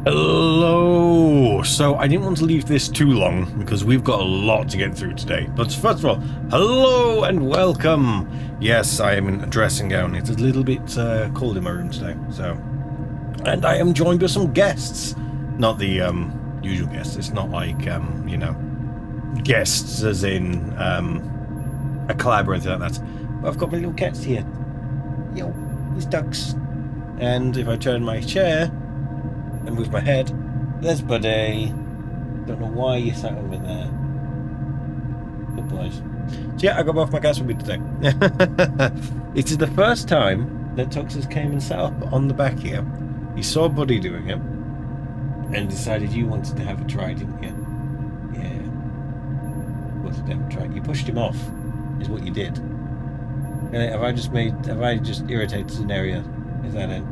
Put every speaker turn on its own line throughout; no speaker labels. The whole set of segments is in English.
Hello! So I didn't want to leave this too long because we've got a lot to get through today. But first of all, hello and welcome! Yes, I am in a dressing gown. It's a little bit cold in my room today, so... And I am joined with some guests. Not the usual guests. It's not like, you know, guests as in a collab or anything like that. But I've got my little cats here. Yo, these ducks. And if I turn my chair... and move my head, there's Buddy. Don't know why you sat over there. Good boys. So yeah, I got both my cats with me today. It is the first time that Tuxes came and sat up on the back here. He saw Buddy doing it and decided you wanted to have a try, didn't you? Yeah. Wanted to have a try. You pushed him off, is what you did. Have I just irritated an area? Is that it?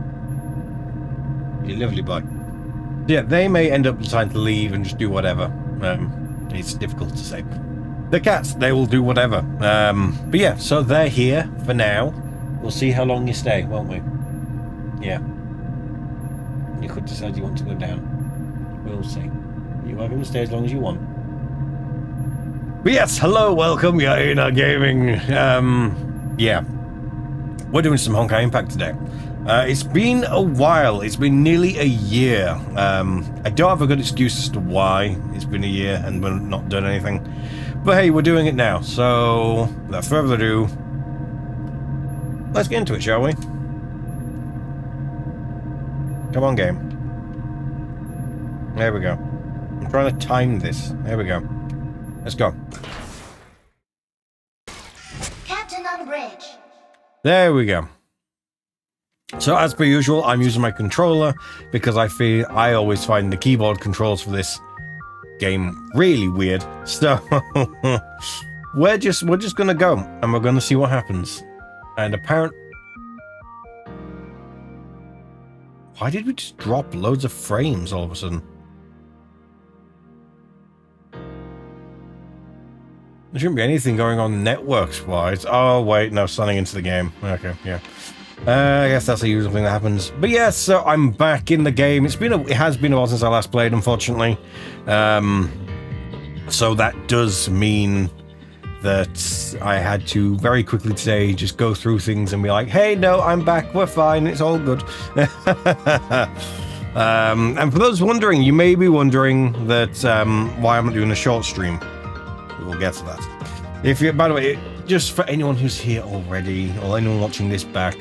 You lovely boy. Yeah, they may end up deciding to leave and just do whatever. It's difficult to say. The cats, they will do whatever. But yeah, so they're here for now. We'll see how long you stay, won't we? Yeah. You could decide you want to go down. We'll see. You're welcome to stay as long as you want. But yes, hello, welcome, Kiana Gaming. Yeah. We're doing some Honkai Impact today. It's been a while. It's been nearly a year. I don't have a good excuse as to why it's been a year and we're not done anything. But hey, we're doing it now. So, without further ado, let's get into it, shall we? Come on, game. There we go. I'm trying to time this. There we go. Let's go.
Captain on bridge.
There we go. So as per usual, I'm using my controller because I always find the keyboard controls for this game really weird. So we're just gonna go and we're gonna see what happens. And why did we just drop loads of frames all of a sudden? There shouldn't be anything going on networks wise. Oh wait, no, signing into the game. Okay, yeah. I guess that's the usual thing that happens. But yeah, so I'm back in the game. It has been a while since I last played, unfortunately. So that does mean that I had to very quickly today just go through things and be like, hey, no, I'm back, we're fine, it's all good. And for those wondering, you may be wondering that why I'm not doing a short stream. We'll get to that. By the way, just for anyone who's here already, or anyone watching this back,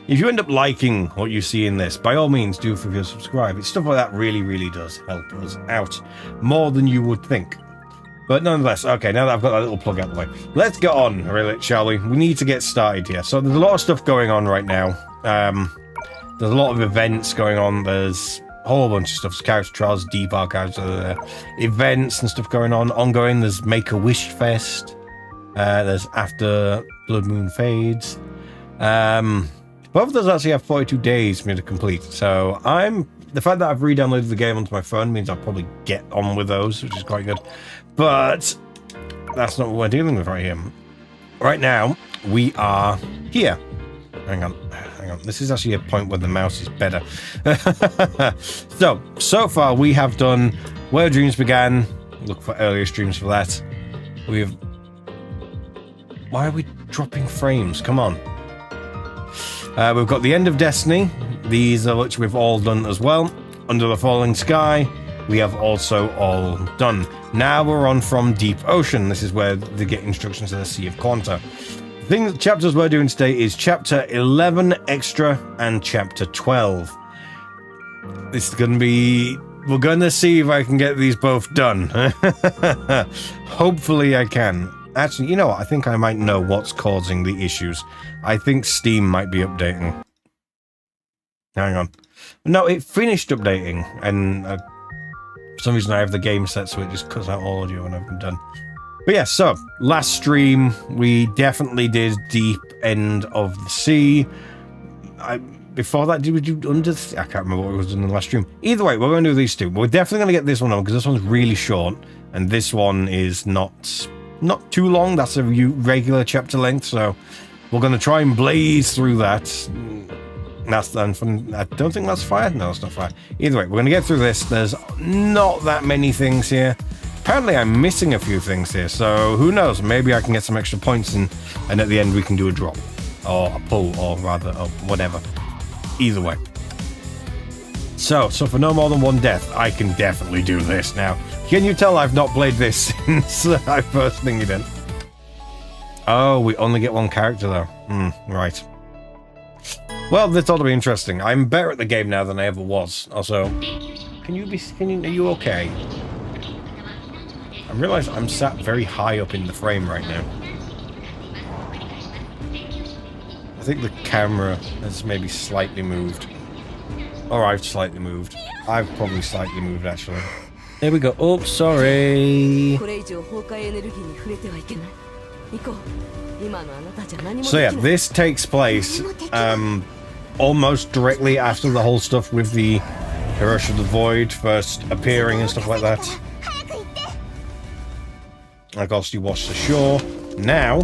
if you end up liking what you see in this, by all means do feel free to subscribe. It's stuff like that really does help us out more than you would think. But nonetheless, okay, now that I've got that little plug out of the way, let's get on, really, shall we? We need to get started here. So there's a lot of stuff going on right now. There's a lot of events going on. There's a whole bunch of stuff. There's character trials, deep archives, events and stuff going on. Ongoing, there's Make-A-Wish Fest. There's After Blood Moon Fades. Both of those actually have 42 days for me to complete. So the fact that I've re-downloaded the game onto my phone means I'll probably get on with those, which is quite good. But that's not what we're dealing with right here. Right now, we are here. Hang on. This is actually a point where the mouse is better. So far we have done Where Dreams Began. Look for earlier streams for that. Why are we dropping frames? Come on. We've got The End of Destiny. These are which we've all done as well. Under the Falling Sky, we have also all done. Now we're on From Deep Ocean. This is where they get instructions to the Sea of Quanta. The chapters we're doing today is Chapter 11 Extra and Chapter 12. This is going to be... We're going to see if I can get these both done. Hopefully I can. Actually, you know what? I think I might know what's causing the issues. I think Steam might be updating. Hang on. No, it finished updating, and for some reason I have the game set so it just cuts out all audio when I've done. But yeah, so, last stream, we definitely did Deep End of the Sea. Before that, did we do Under the Sea? I can't remember what was in the last stream. Either way, we're going to do these two. We're definitely going to get this one on, because this one's really short, and this one is not too long. That's a regular chapter length, so we're going to try and blaze through that. That's I don't think that's fire. No, it's not fire. Either way, we're going to get through this. There's not that many things here. Apparently, I'm missing a few things here. So who knows? Maybe I can get some extra points and at the end we can do a drop. Or a pull, or rather, or whatever. Either way. So for no more than one death, I can definitely do this now. Can you tell I've not played this since I first thingied it? Oh, we only get one character though. Right. Well, this ought to be interesting. I'm better at the game now than I ever was. Also, are you okay? I realize I'm sat very high up in the frame right now. I think the camera has maybe slightly moved. Or I've slightly moved. I've probably slightly moved, actually. There we go. Oh, sorry. So yeah, this takes place almost directly after the whole stuff with the Hiroshi of the Void first appearing and stuff like that. Of course, you wash the shore. Now...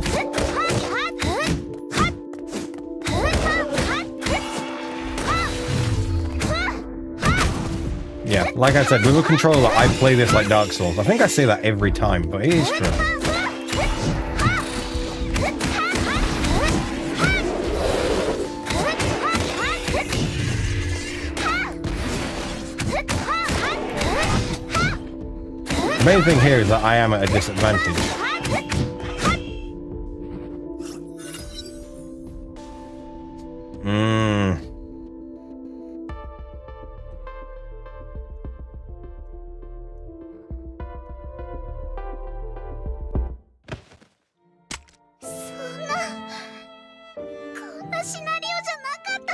yeah, like I said, with a controller, I play this like Dark Souls. I think I say that every time, but it is true. The main thing here is that I am at a disadvantage.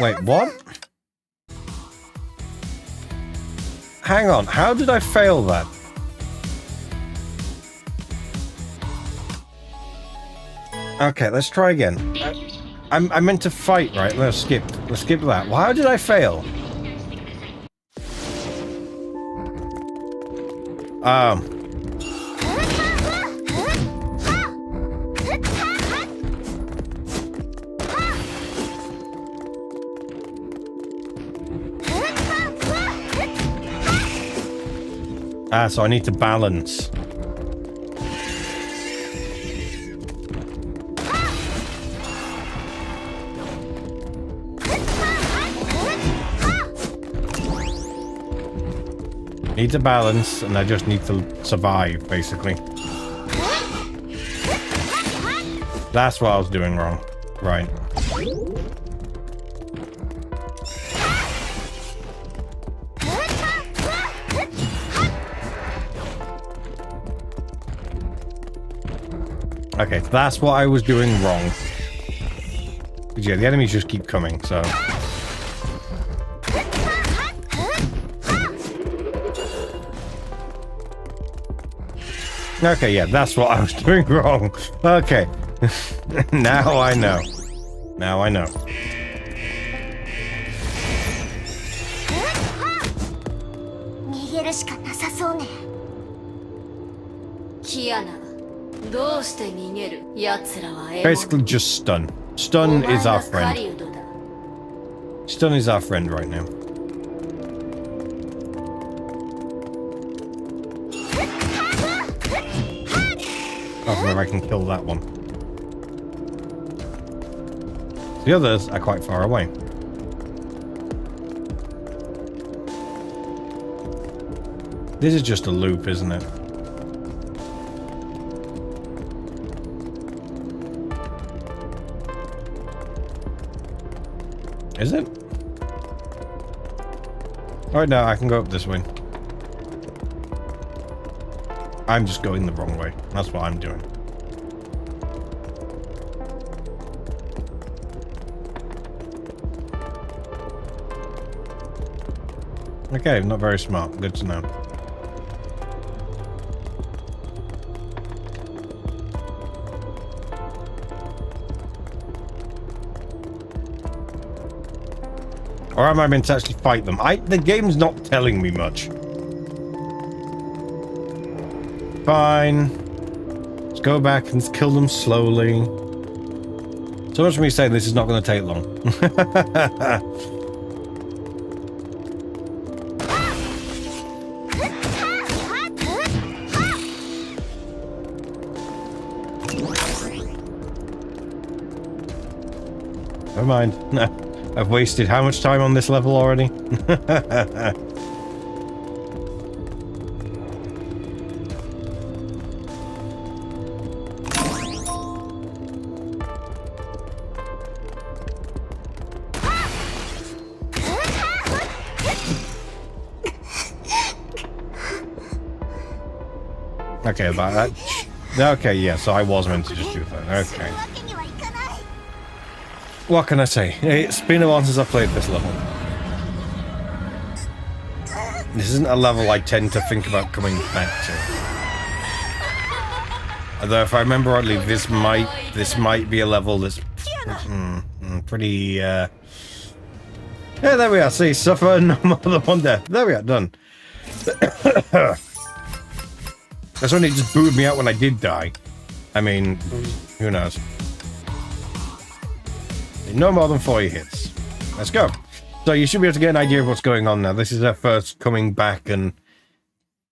Wait, what? Hang on, how did I fail that? Okay, let's try again. I meant to fight, right? Let's skip that. Well, how did I fail? So I need to balance. Need to balance, and I just need to survive, basically. That's what I was doing wrong. Right. Okay, that's what I was doing wrong. But yeah, the enemies just keep coming, so... okay, yeah, that's what I was doing wrong. Okay. Now I know. Now I know. Basically just stun. Stun is our friend. Stun is our friend right now. Oh, maybe I can kill that one. The others are quite far away. This is just a loop, isn't it? Is it? Alright, now I can go up this way. I'm just going the wrong way. That's what I'm doing. Okay, not very smart. Good to know. Or am I meant to actually fight them? The game's not telling me much. Fine. Let's go back and kill them slowly. So much for me saying this is not going to take long. never mind. I've wasted how much time on this level already? Okay, about that. Okay, yeah, so I was meant to just do that. Okay. What can I say? It's been a while since I played this level. This isn't a level I tend to think about coming back to. Although, if I remember rightly, this might be a level that's pretty. Yeah, there we are. See, suffer no more than one death. There we are. Done. That's when it just booted me out when I did die. I mean, who knows? No more than 40 hits. Let's go. So you should be able to get an idea of what's going on now. This is her first coming back and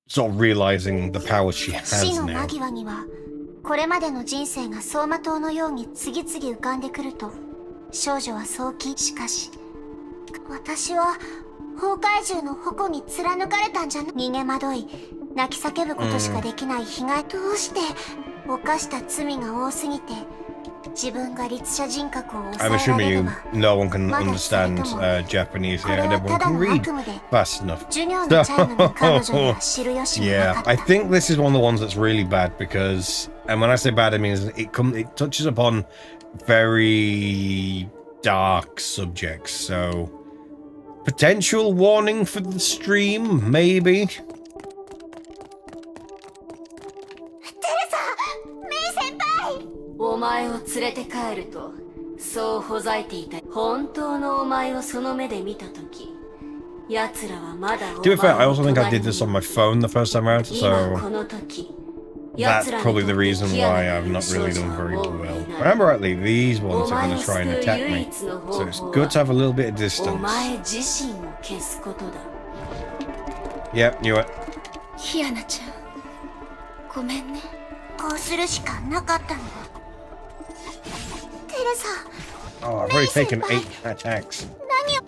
sort of realizing the power she has now.
これまでの人生が走馬灯のように次々浮かんでくると少女はそうきしかし私は崩壊獣の矛に貫かれたんじゃ逃げ惑い泣き叫ぶことしかできない被害どうして犯した罪が多すぎて
I'm assuming no one can understand Japanese here and everyone can read fast enough. So, yeah, I think this is one of the ones that's really bad because, and when I say bad, I mean it touches upon very dark subjects. So, potential warning for the stream, maybe.
To
be fair, I also think I did this on my phone the first time around, so that's probably the reason why I've not really done very well. Remember rightly, these ones are going to try and attack me, so it's good to have a little bit of distance. Yep, knew it.
Kiana-chan, ごめんね。こうするしかなかったんだ。テレサ。
Oh, I've already taken 8 attacks.
何を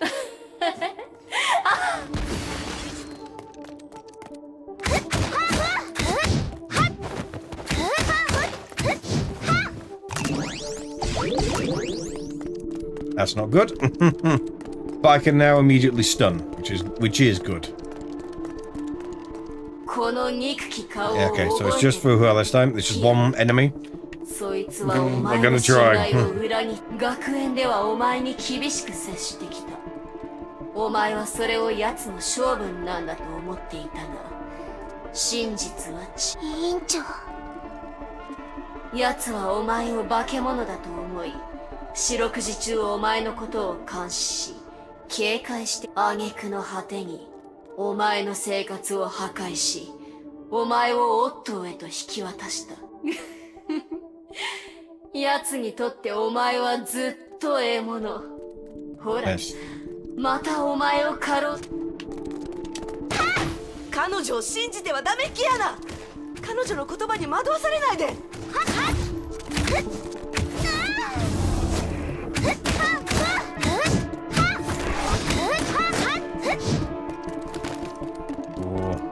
That's not good. But I can now immediately stun, which is good. Yeah, okay, so it's just for her this time. It's just one enemy. I'm gonna try. Yes.
彼女を信じてはダメキアナ。彼女の言葉に惑わされないで。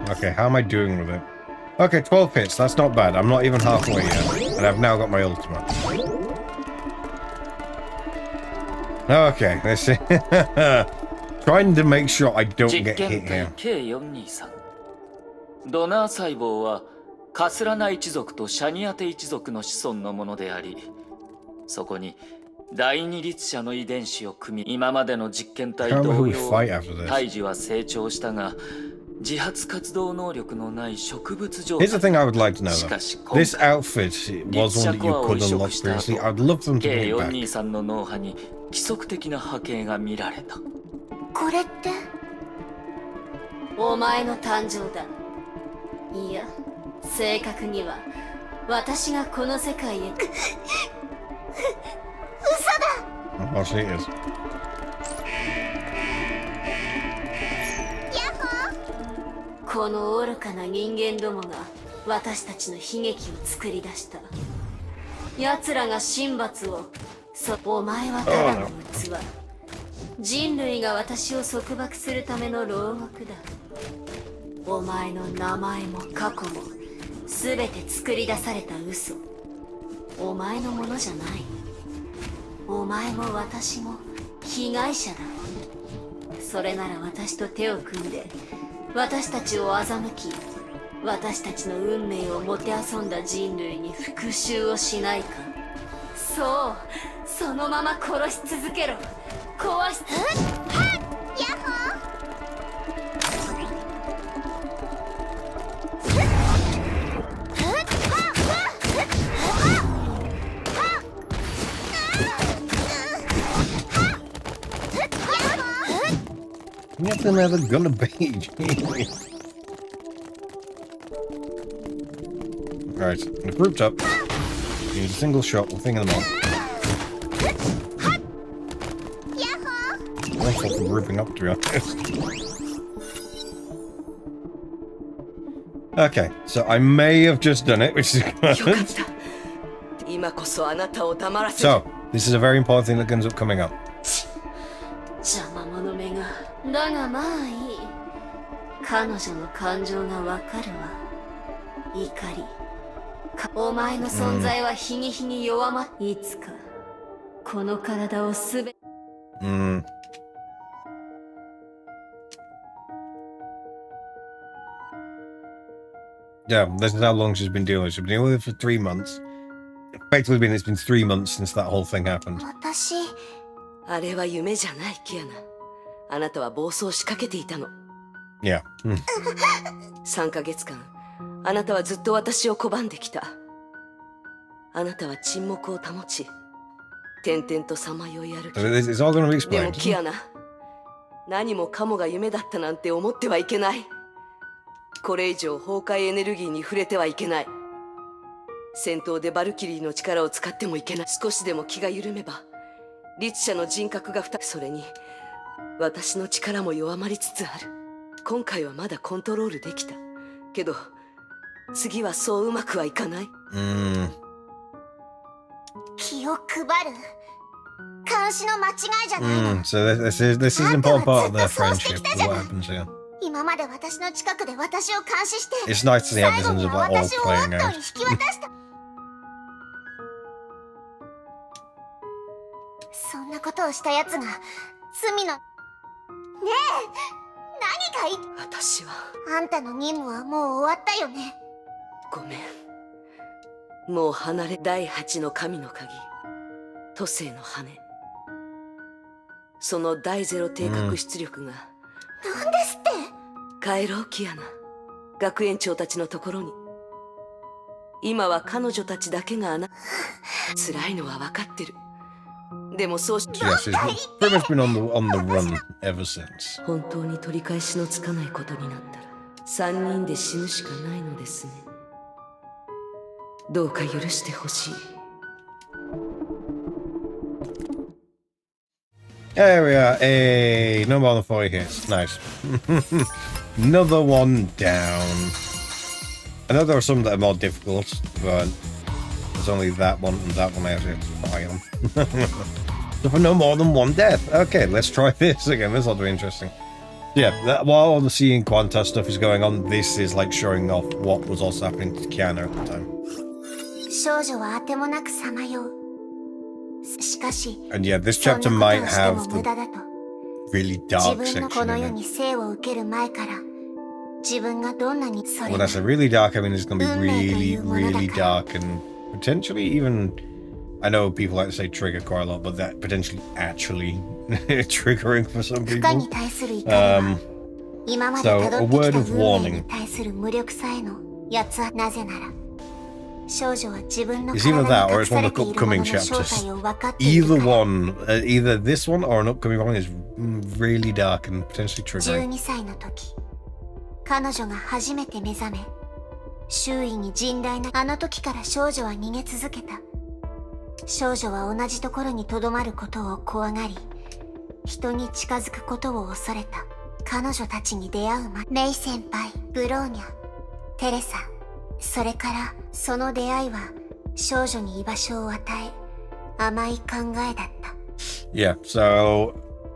Okay, how am I doing with it? Okay, 12 hits. That's not bad. I'm not even halfway yet. And I've now got my ultimate. Okay, let's see. Trying to make sure I don't get hit here.
ドナー細胞はカスラナ一族とシャニアテ一族の子孫のものであり、そこに第二律者の遺伝子を組み、今までの実験体同様、胎児は成長したが、自発活動能力のない植物状態。
Here's the thing I would like to know though. This outfit was one that you could unlock previously. I'd love them to bring it back.
K423の脳波に規則的な波形が見られた。
これって
お前の誕生だ。いや、正確には私がこの世界へ。嘘
だ。Oh, she is.
この愚かな人間どもが私たちの悲劇を作り出した。奴らが神罰をお前はただの器。人類が私を束縛するための牢獄だ。お前の名前も過去も全て作り出された嘘。お前のものじゃない。お前も私も被害者だ。それなら私と手を組んで私たちを欺き、私たちの運命をもてあそんだ人類に復讐をしないか。そう、そのまま殺し続けろ。壊し
ヤッホ
Nothing ever gonna be. Right, they're grouped up. You need a single shot, we'll thing them all. I'm fucking grouping up, to be honest. Okay, so I may have just done it, which is good. So, this is a very important thing that ends up coming up.
邪魔者めが。だがまあいい。彼女の感情がわかるわ。怒り。お前の存在は日に日に弱まっ、いつかこの体をすべ。
Yeah, this is how long she's been dealing with it. She's been dealing with it for 3 months. Effectively, it's been 3 months since that whole thing happened.
私、
あれは夢じゃない、キアナ。あなたは暴走しかけていたの。
Yeah.
3ヶ月間、あなたはずっと私を拒んできた。あなたは沈黙を保ち、点々とさまよい歩き。
It's all going to be
でも
explained.
キアナ、何もかもが夢だったなんて思ってはいけない。これ以上崩壊エネルギーに触れてはいけない。戦闘でバルキリーの力を使ってもいけない。少しでも気が緩めば律者の人格がそれに私の力も弱まりつつある。今回はまだコントロールできたけど、次はそううまくはいかない。
気を配る。監視の間違いじゃないの。
So this is an important part of their friendship. What happens here?
今まで私の近くで私を監視して、
It's nice to see
最後
evidence
に
of
は
that all
私をワッ
playing
トに
out.
引き渡した。そんなことをしたやつが罪の。ねえ、何か
私は
あんたの任務はもう終わったよね。
ごめん。もう離れ。第8の神の鍵、都政の羽。その第0定格出力が、
なんですって。
帰ろう、キアナ。学園長たちのところに。今は彼女たちだけが辛いのは分かってる。でもそうし、
Yeah, she's pretty much been on the run ever since.
本当に取り返しのつかないことになったら3人で死ぬしかないのですね。どうか許してほしい。
There we are. Hey, no more than 40 hits. Nice. Another one down. I know there are some that are more difficult, but there's only that one and that one I have to buy on. So for no more than 1 death. Okay, let's try this again. This ought to be interesting. Yeah, while all the C and Quanta stuff is going on, this is like showing off what was also happening to Kiana at the time.
少女はあてもなくさまよう。しかし、
And yeah, this
そん
chapter
な
might
ことをして
have
も
the
無駄だと。
really
自
dark
分のこ
section
の世
in
に
it.
生を受ける前から、自分がどんなにそれ
Well,
が
that's a really dark. I mean, it's going to be really, really dark and potentially even. I know people like to say trigger quite a lot, but that potentially actually triggering for some
負荷に
people.
対する怒りは、今まで辿ってきた
So, a word of
運命
warning.
に対する無力さへのやつはなぜなら、少女は自分の
It's either
体
that
に
or
隠
it's
さ
one
れ
of
て
the
いるもの
upcoming
の正
chapters.
体を分かっている
Either
から。
one, either this one or an upcoming one is really dark and potentially triggering.
12歳の時、彼女が初めて目覚め、周囲に甚大なあの時から少女は逃げ続けた。少女は同じところに留まることを怖がり、人に近づくことを恐れた。彼女たちに出会う前、メイ先輩、ブローニャ、テレサ、それからその出会いは少女に居場所を与え、甘い考えだった。
Yeah, so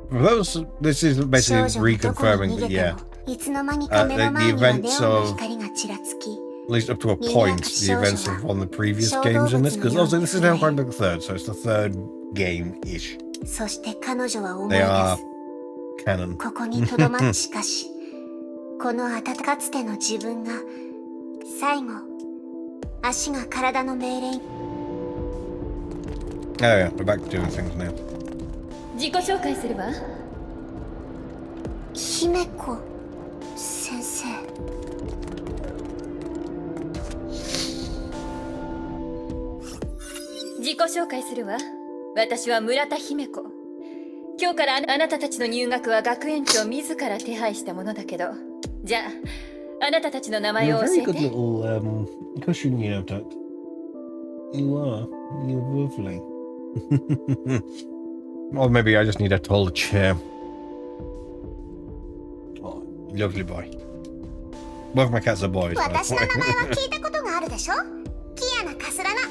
for those, this is basically
少女がどこに
reconfirming
逃
that,
げて
yeah,
もいつの間にか目の前
the
にはネ
events
オンの
of,
光がちらつき、
at least up to a point, the events of one of the previous games in this, because also this is now quite like the third, so it's the third game-ish.
そして彼女は思い
They
出
are
す。
canon.
ここにとどまっしかし、この暖かつての自分が最後、足が体の命令に。
Oh yeah, we're back to doing things now.
自己紹介するわ。
姫子先生。
自己紹介するわ。私は村田姫子。今日からあなたたちの入学は学園長自ら手配したものだけど、じゃあ、あなたたちの名前
You're
を
a
教
very
え
good
て。
little cushion you have, Duck. You are. You're lovely. Or maybe I just need a taller chair. Oh, lovely boy. Both my cats are boys.
私の名前は聞いたことがあるでしょ。キアナカスラナ。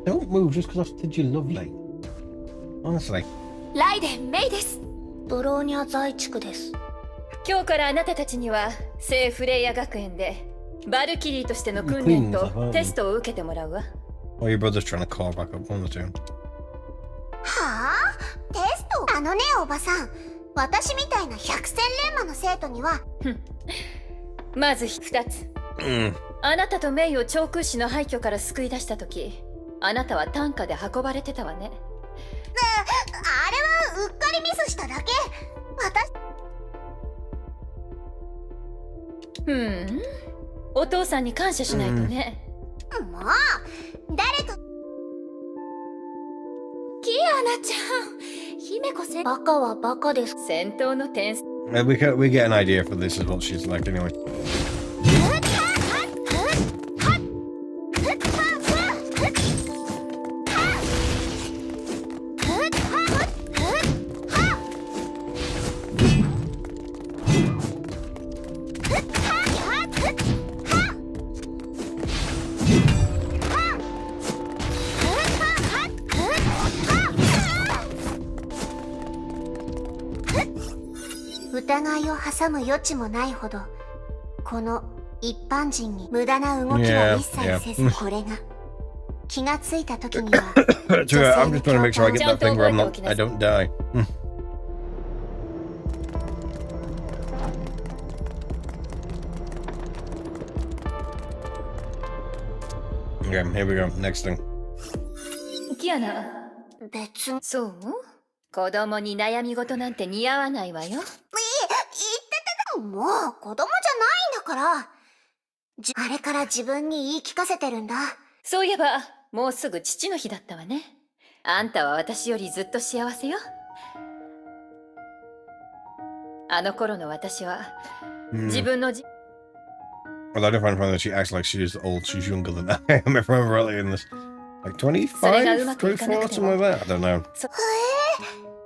Don't move just because I said you're lovely. Honestly.
ライデン・メイです。
ブローニャ在地区です。
今日からあなたたちには聖フレイヤ学園でバルキリーとしての訓練とテストを受けてもらうわ。
Or your brother's trying to call back up. One or two.
はあ？テスト？あのねおばさん、私みたいな百戦錬磨の生徒には。
まず2つ。あなたとメイを長空士の廃墟から救い出したとき、あなたは担架で運ばれてたわね。
あれはうっかりミスしただけ。
お父さんに感謝しないとね。
もう誰か。
キアナちゃん、姫子せん。
バカはバカです。
戦闘の天才。
We get an idea for this is what she's like anyway.
「疑いを挟む余地もないほど、この一般人に無駄な動きは一切せず、これが気がついた時には
I'm just trying to make sure I get that thing where I don't die. Okay, here we go. Next thing.
キアナ、
別に。
そう？子供に悩み事なんて似合わないわよ。
言ってた。もう子供じゃないんだから。あれから自分に言い聞かせてるんだ。
そういえば、もうすぐ父の日だったわね。あんたは私よりずっと幸せよ。あの頃の私は、自分の
Well, I don't find that she acts like she's old. She's younger than I am, if I remember rightly in this. Like 25? 24? Something like that? I don't know.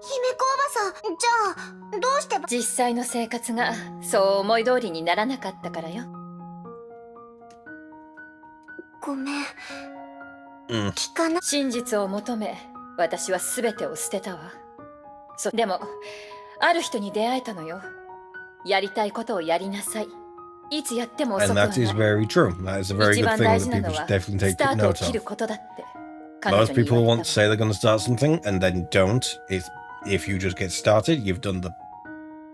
姫子おばさん、じゃあ、どうして
実際の生活がそう思い通りにならなかったからよ。
ごめん。聞かな。
真実を求め、私は全てを捨てたわ。でも、ある人に出会えたのよ。やりたいことをやりなさい。いつやっても遅くはない。
And that is very true. That is a very good thing that people should definitely take note of. Most people want to say they're going to start something and then don't. If you just get started, you've done the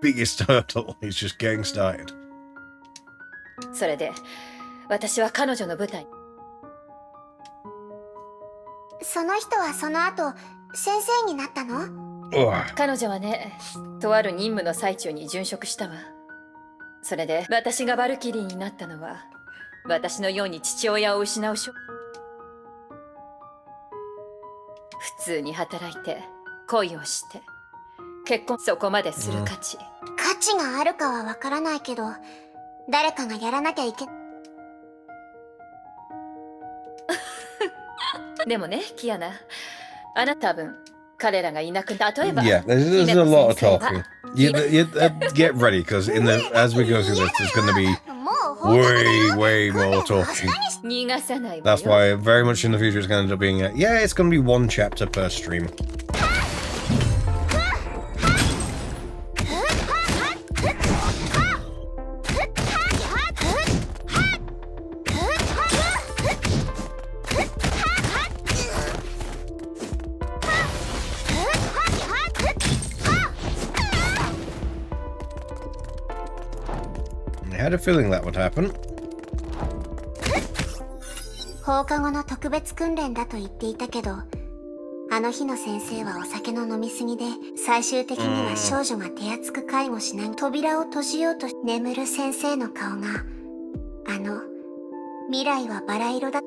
biggest hurdle. It's just getting started.
それで、私は彼女の舞台。
その人はその後、先生になったの？
彼女はね、とある任務の最中に殉職したわ。それで私がバルキリーになったのは、私のように父親を失う普通に働いて、恋をして、結婚そこまでする価値。
価値があるかはわからないけど、誰かがやらなきゃいけ。
でもね、キアナ、あなた多分彼らがいなく例えば。
Yeah, there's a lot of talking. You get ready, because as we go through this, there's going to be way more talking.
逃がさないわ
That's
よ
why very much in the future it's going to end up being yeah, it's going to be one chapter per stream. I had a feeling that would happen.
放課後の特別訓練だと言っていたけど、あの日の先生はお酒の飲みすぎで、最終的には少女が手厚く介護しながら扉を閉じようと眠る先生の顔が、未来はバラ色だ。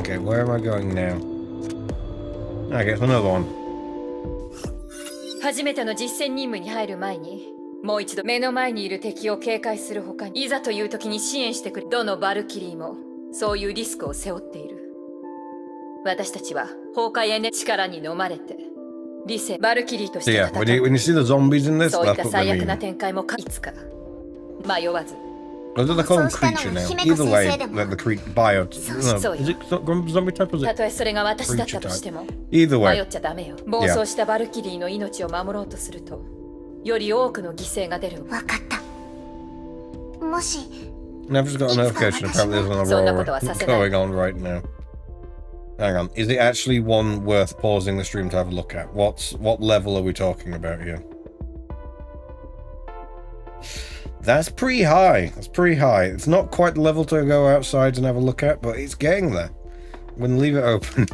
Okay, where am I going now? I get another one.
初めての実戦任務に入る前にもう一度目の前にいる敵を警戒するほかにいざという時に支援してくれどのバルキリーもそういうリスクを背負っている私たちは崩壊エネ力に飲まれて理性バルキリーとして戦
So yeah, when you see the zombies in this,
そういっ
that's
た
what
最
they
悪な
mean.
展開もいつか迷わず
Or do they call them
そうしたの
creature
は
now?
姫
Either
子
way,
先生でも。
like the bio. No,
そうよ。
is it zombie type or is
た
it?
とえそれが私だったとしても
Either
迷
way.
っちゃダメよ暴走したバルキリーの命を守ろうとするとより多くの犠牲が出る
わかった。もし、
I've just got a notification. Apparently, there's an aurora going on right now. Hang on. Is it actually one worth pausing the stream to have a look at? What level are we talking about here? That's pretty high. That's pretty high. It's not quite the level to go outside and have a look at, but it's getting there. I'm going to leave it open.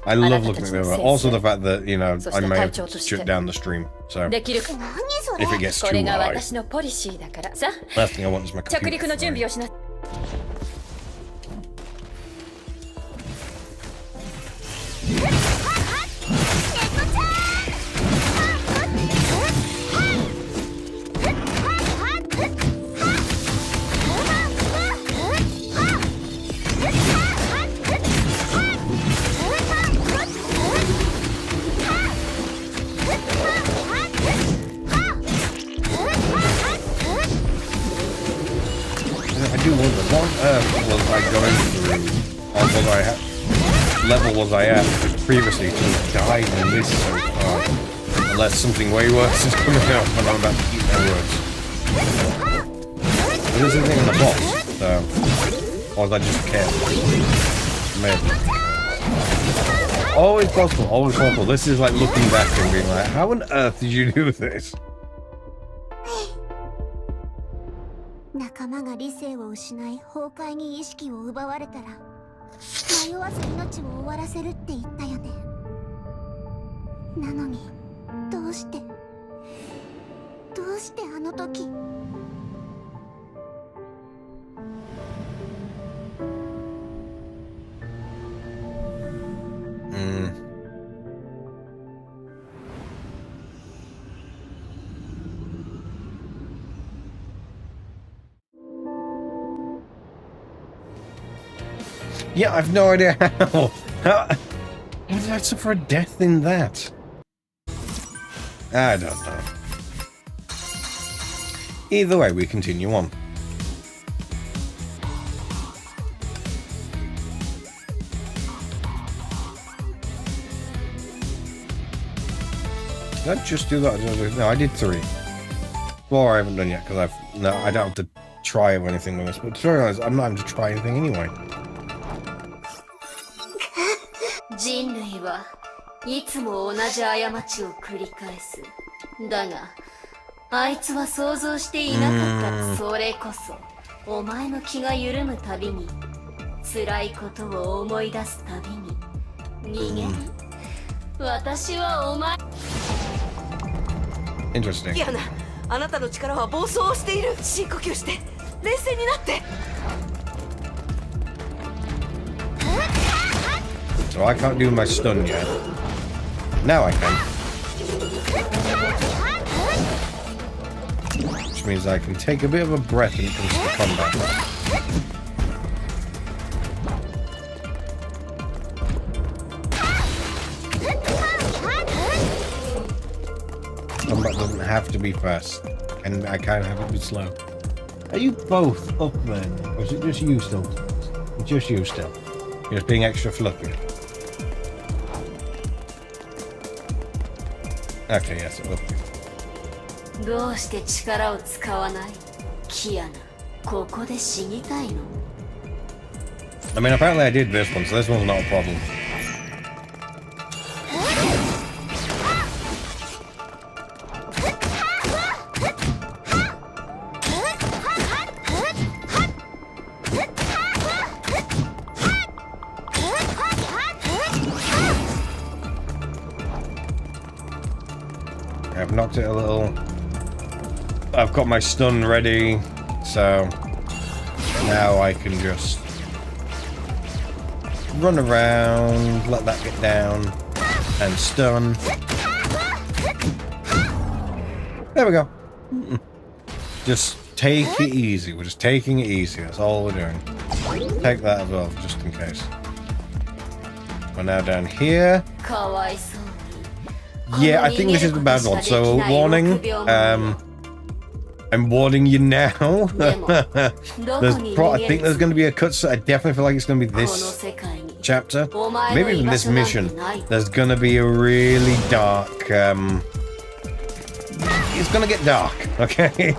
I love looking at it. Also the fact that, you know, I may have shut down the stream. So,
できる
何それ
if it gets
こ
too
れが
high,
私のポリシーだからさ
last thing I want is my
着
computer
陸の準備をしな
I do wonder, what on earth was I going through? Or was I at? Level was I at previously to have died in this so far? Unless something way worse is coming up and I'm about to eat my words. There's anything in the box, so... Or was I just careful? Maybe. Always possible, always possible. This is like looking back and being like, how on earth did you do this?
仲間が理性を失い崩壊に意識を奪われたら迷わず命を終わらせるって言ったよね。なのにどうしてあの時。
Yeah, I've no idea how. How did I suffer a death in that? I don't know. Either way, we continue on. Did I just do that? No, I did 3. 4 I haven't done yet because I don't have to try or anything with this. But to be honest, I'm not having to try anything anyway.
人類はいつも同じ過ちを繰り返すだがあいつは想像していなかったそれこそお前の気が緩むたびに辛いことを思い出すたびに逃げる私はお前
Interesting.
キアナ、あなたの力は暴走をしている。深呼吸して冷静になって。
So I can't do my stun yet. Now I can. Which means I can take a bit of a breath when it comes to combat. combat doesn't have to be fast. And I can have it be slow. Are you both up then? Or is it just you still? It's just you still. You're just being extra fluffy. Okay, yes, up.
どうして力を使わないキアナ、ここで死にたいの
I mean, apparently I did this one, so this one's not a problem. I've knocked it a little. I've got my stun ready, so now I can just run around, let that get down, and stun. There we go. Just take it easy. We're just taking it easy. That's all we're doing. Take that as well, just in case. We're now down here. Yeah, I think this is the bad one. So, warning. I'm warning you now. I think there's going to be a cutscene. I definitely feel like it's going to be this chapter. Maybe even this mission. There's going to be a really dark... it's going to get dark, okay?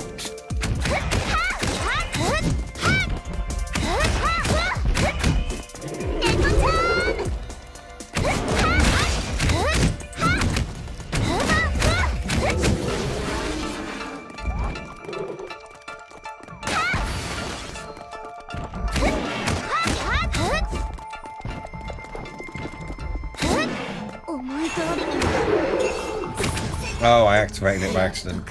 Oh, I activated it by accident.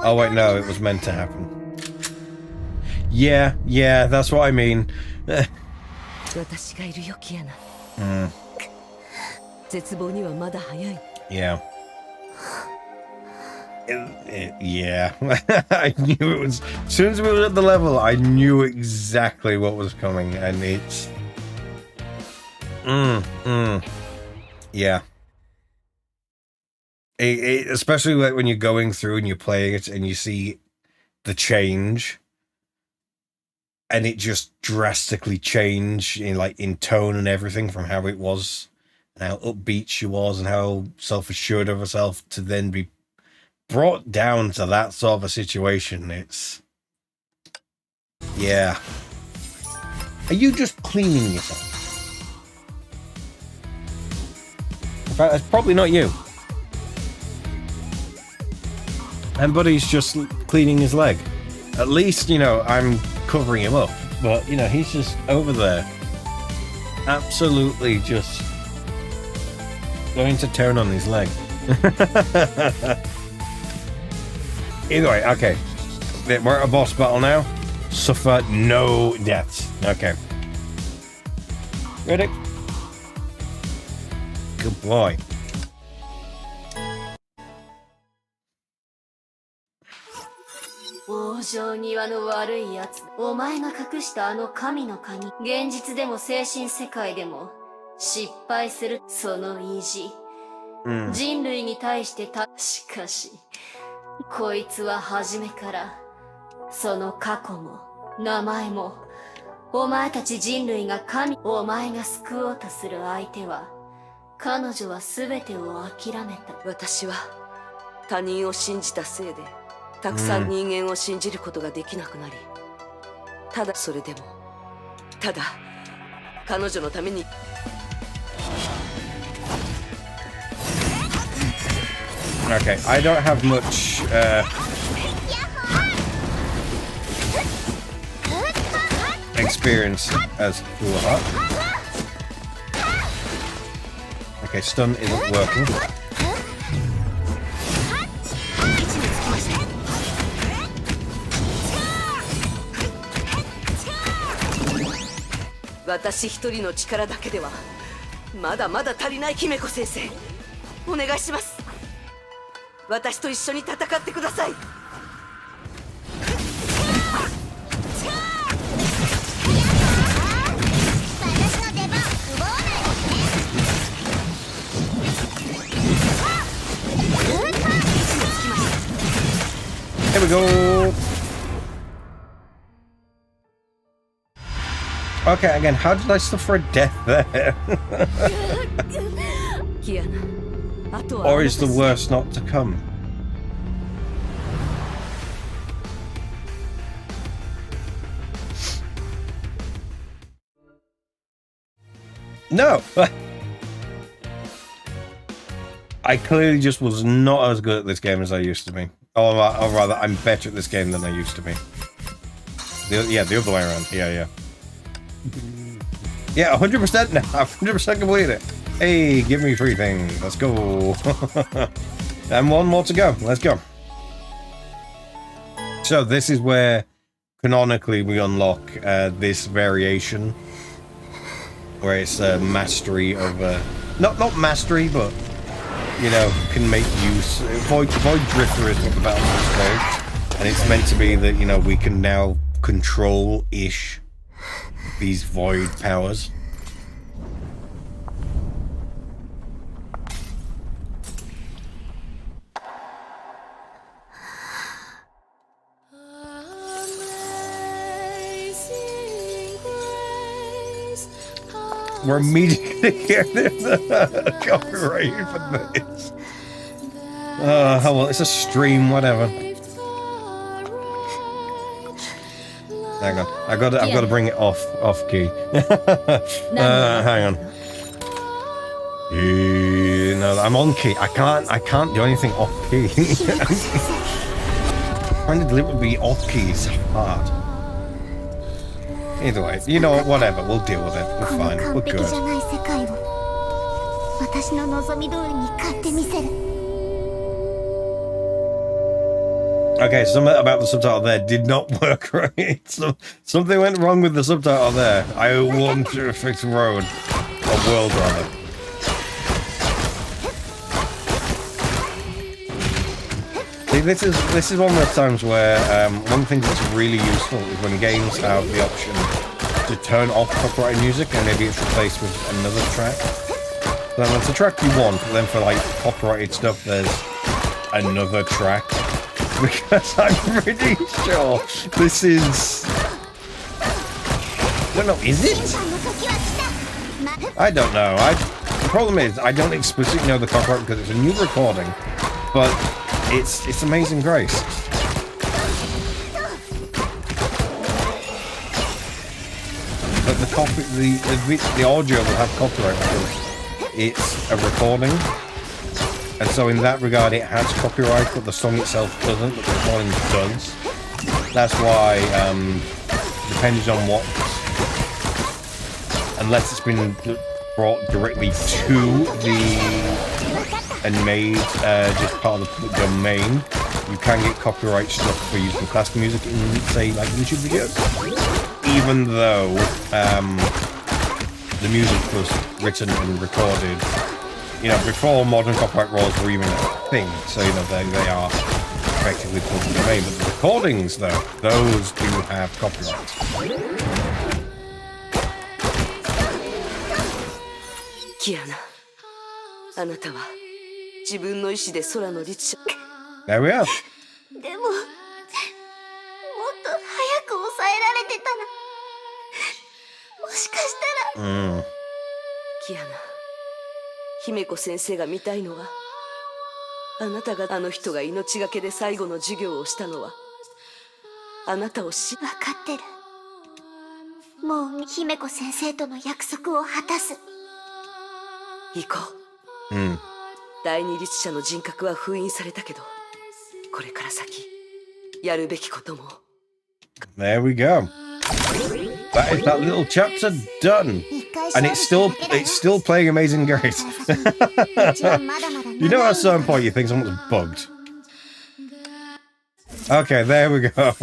Oh wait, no, it was meant to happen. Yeah, that's what I mean. Yeah. Yeah. I knew it was... As soon as we were at the level, I knew exactly what was coming, and it's... Yeah. Especially when you're going through and you're playing it and you see the change, and it just drastically changed in tone and everything from how it was, and how upbeat she was, and how self-assured of herself, to then be brought down to that sort of a situation. It's... Yeah. Are you just cleaning yourself? In fact, that's probably not you. And Buddy's just cleaning his leg. At least, I'm covering him up. But, he's just over there. Absolutely just going to town on his leg. Either way, okay. We're at a boss battle now. Suffer no deaths. Okay. Ready? Good boy.
Oh, 庭の悪いやつ。お前が隠したあの神の鍵。現実でも精神世界でも失敗するその意地。人類に対してしかし、こいつは初めからその過去も名前もお前たち人類がお前が救おうとする相手は彼女は全てを諦めた。
私は他人を信じたせいでたくさん人間を信じることができなくなり、ただそれでもただ彼女のために。
Okay, I don't have much experience as Full Okay, stun isn't working.
私一人の力だけではまだまだ足りない姫子先生、お願いします。私と一緒に戦ってください。
we go. Okay, again, how did I suffer a death there? Or is the worst not to come? No! I clearly just was not as good at this game as I used to be. Or rather, I'm better at this game than I used to be. Yeah, the other way around. Yeah. Yeah, 100% now. 100% completed it. Hey, give me 3 things. Let's go. And 1 more to go. Let's go. So this is where, canonically, we unlock this variation. Where it's mastery of... not mastery, but... You know, can make use... Void Drifter is what the battle is called. And it's meant to be that, you know, we can now control-ish these void powers. We're immediately getting copyright for this. Oh well, it's a stream, whatever. Hang on, I've got to bring it off key. Hang on. No, I'm on key. I can't do anything off key. Trying to deliberately off key is hard. Either way, you know what, whatever, we'll deal with it. We're fine, we're good. Okay, something about the subtitle there did not work right. Something went wrong with the subtitle there. I want to fix road. Or world, rather. See, this is one of those times where one thing that's really useful is when games have the option to turn off copyrighted music and maybe it's replaced with another track. So then it's a track you want, but then for like copyrighted stuff there's another track. Because I'm pretty sure this is... I don't know, is it? I don't know. The problem is, I don't explicitly know the copyright because it's a new recording, but it's Amazing Grace. But the audio will have copyright because it's a recording. And so in that regard it has copyright, but the song itself doesn't, but the recording does. That's why, depending on what... Unless it's been brought directly to the... and made just part of the domain, you can get copyright stuff for using classical music in, say, like YouTube videos. Even though the music was written and recorded, you know, before modern copyright laws were even a thing, so you know they are effectively public domain. But the recordings, though, those do have copyright.
Kiana, あなたは自分の意志で空の律者。
There we are.
でももっと早く抑えられてたら、もしかしたら。
キアナ、姫子先生が見たいのは、あなたがあの人が命がけで最後の授業をしたのは、あなたを分
かってる。もう姫子先生との約束を果たす。
行こう。第二律者の人格は封印されたけど、これから先やるべきことも。
There we go. That is that little chapter done, and it's still playing Amazing Grace. You know, at a certain point you think something's bugged. Okay, there we go.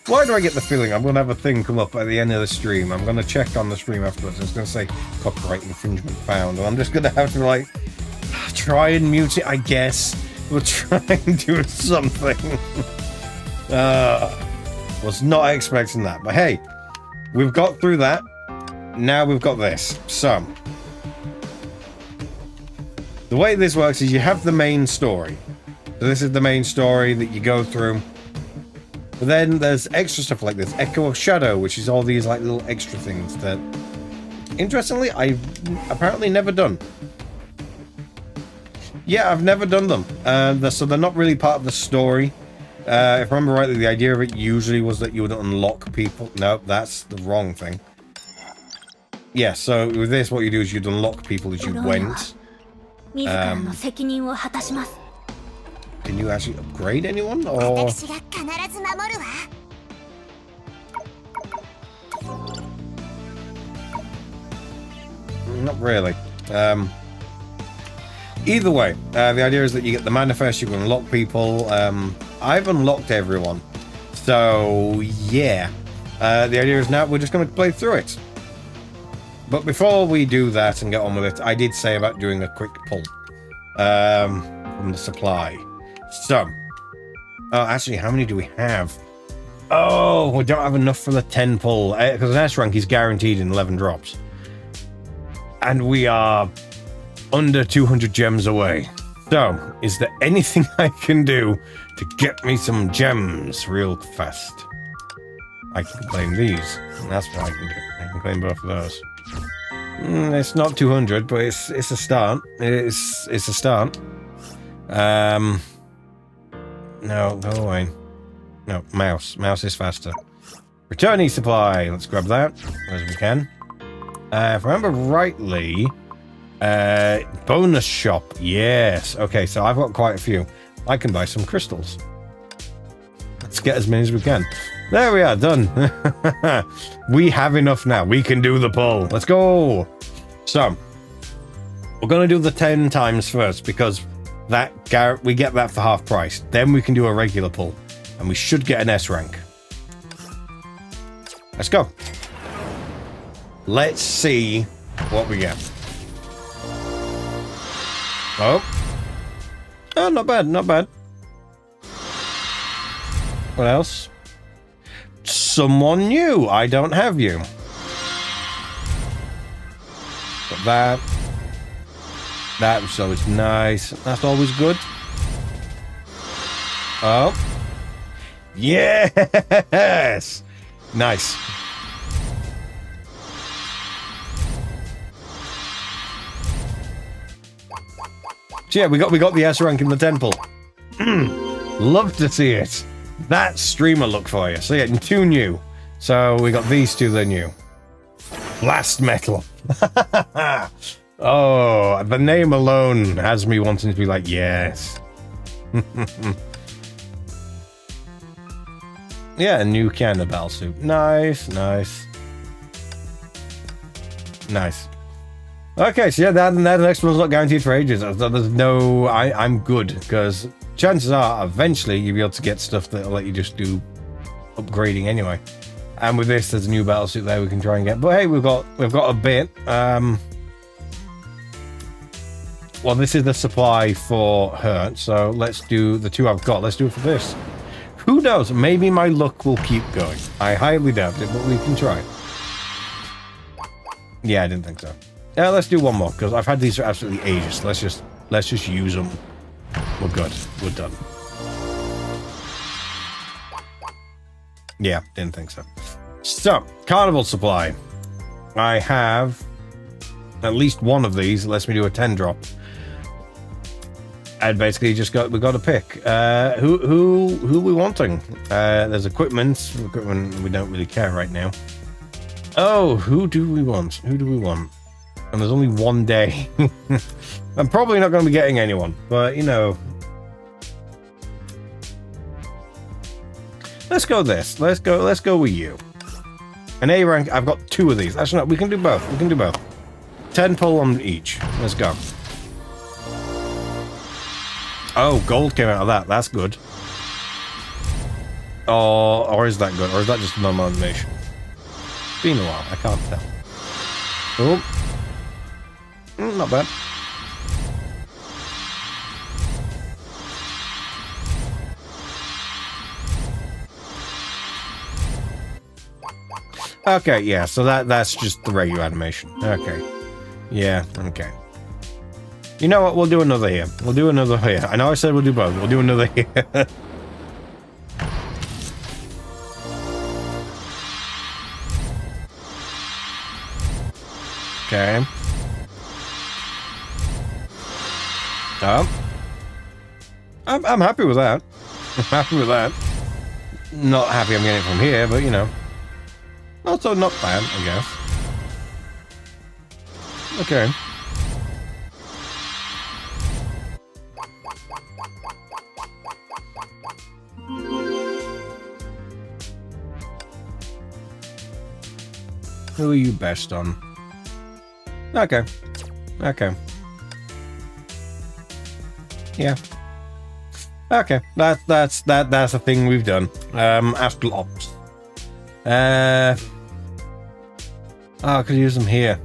Why do I get the feeling I'm going to have a thing come up at the end of the stream? I'm going to check on the stream afterwards. It's going to say copyright infringement found, and I'm just going to have to like try and mute it. I guess we'll try and do something. Was not expecting that, but hey, we've got through that. Now we've got this. So the way this works is you have the main story, So this is the main story that you go through. But then there's extra stuff like this. Echo of Shadow, which is all these like little extra things that, interestingly, I've apparently never done. Yeah, I've never done them. So they're not really part of the story. If I remember rightly, the idea of it usually was that you would unlock people. No, that's the wrong thing. Yeah, so with this, what you do is you'd unlock people as you went. Can you actually upgrade anyone? Or... Not really. Either way, the idea is that you get the manifest, you can unlock people. I've unlocked everyone. So, yeah. The idea is now we're just going to play through it. But before we do that and get on with it, I did say about doing a quick pull from the supply. So, actually, how many do we have? Oh, we don't have enough for the 10 pull, because an S rank is guaranteed in 11 drops. And we are under 200 gems away. So, is there anything I can do to get me some gems real fast? I can claim these. That's what I can do. I can claim both of those. It's not 200, but it's a start. It's a start. No, go away. No, mouse. Mouse is faster. Returning supply. Let's grab that as we can. If I remember rightly, bonus shop. Yes. Okay, so I've got quite a few. I can buy some crystals. Let's get as many as we can. There we are, done. We have enough now. We can do the pull. Let's go. So, we're going to do the 10 times first because that we get that for half price. Then we can do a regular pull. And we should get an S rank. Let's go. Let's see what we get. Oh. Oh, not bad, not bad. What else? Someone new. I don't have you. Got that. That was always nice. That's always good. Oh. Yes! Nice. So yeah, we got the S rank in the 10 pull. Love to see it. That's streamer look for you. So yeah, 2 new. So we got these 2 that are new. Blast metal. Oh, the name alone has me wanting to be like, yes. Yeah, a new kiana battle suit. Nice, nice. Nice. Okay, so yeah, that next one's not guaranteed for ages. There's no... I'm good, because chances are, eventually, you'll be able to get stuff that'll let you just do upgrading anyway. And with this, there's a new battle suit there we can try and get. But hey, we've got a bit. Well, this is the supply for her, so let's do the 2 I've got. Let's do it for this. Who knows? Maybe my luck will keep going. I highly doubt it, but we can try. Yeah, I didn't think so. Let's do one more, because I've had these for absolutely ages. Let's just use them. We're good. We're done. Yeah, didn't think so. So, carnival supply. I have at least one of these. Lets me do a 10 drop. And basically we got to pick who we wanting. There's equipment we don't really care right now. Oh, who do we want? And there's only 1 day. I'm probably not going to be getting anyone, but you know. Let's go this. Let's go with you. An A rank. I've got 2 of these. Actually, no, we can do both. 10 pull on each. Let's go. Oh, gold came out of that. That's good. Or is that good? Or is that just normal animation? It's been a while. I can't tell. Oh. Not bad. Okay, yeah, so that's just the regular animation. Okay. Yeah, okay. You know what? We'll do another here. We'll do another here. I know I said we'll do both. We'll do another here. Okay. I'm happy with that. I'm happy with that. Not happy I'm getting it from here, but you know. Also not bad, I guess. Okay. Who are you best on? Okay. Okay. Yeah. Okay. That's a thing we've done. Astral Ops. I could use them here.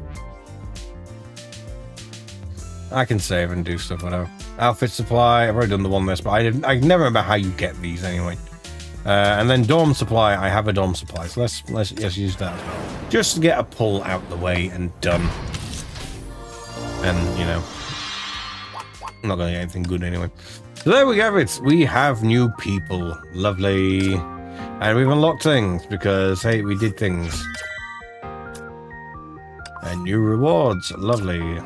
I can save and do stuff, whatever. Outfit supply, I've already done the one this, but I never remember how you get these anyway. And then dorm supply, I have a dorm supply, so let's use that as well. Just to get a pull out the way and done. And, you know, I'm not going to get anything good anyway. So there we go, we have new people. Lovely. And we've unlocked things because, hey, we did things. And new rewards. Lovely.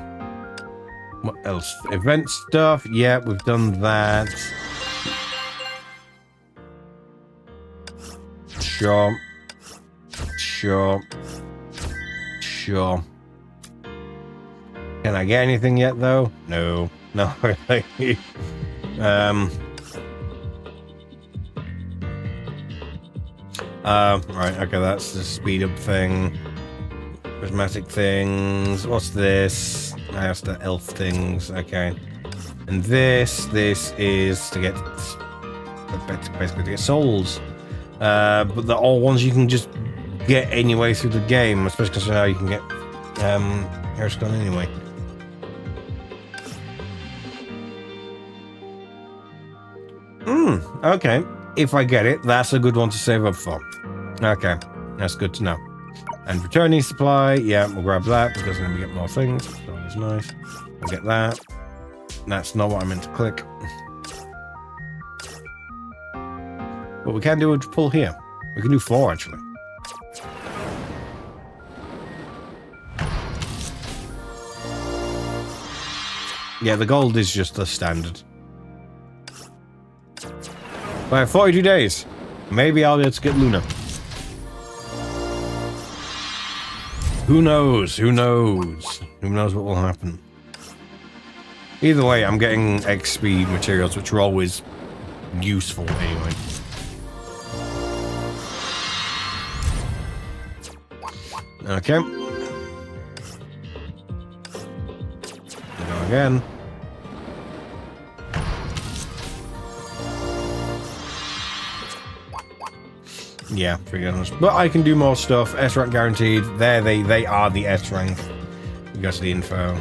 What else? Event stuff. Yeah, we've done that. Sure. Sure. Sure. Can I get anything yet, though? No. No, really. Right, okay, that's the speed up thing. Prismatic things. What's this? That's the elf things. Okay. And this is to get basically to get souls. But they're all ones you can just get anyway through the game, especially because now you can get Airstone anyway. Okay. If I get it, that's a good one to save up for. Okay. That's good to know. And returning supply, yeah, we'll grab that because then we get more things. That was nice. We'll get that. That's not what I meant to click. But we can do a pull here. We can do 4 actually. Yeah, the gold is just the standard. By 42 days. Maybe I'll be able to get Luna. Who knows? Who knows? Who knows what will happen? Either way, I'm getting XP materials, which are always useful anyway. Okay. Go again. Yeah, pretty honest. But I can do more stuff. S rank guaranteed. There, they are the S rank. You got the info.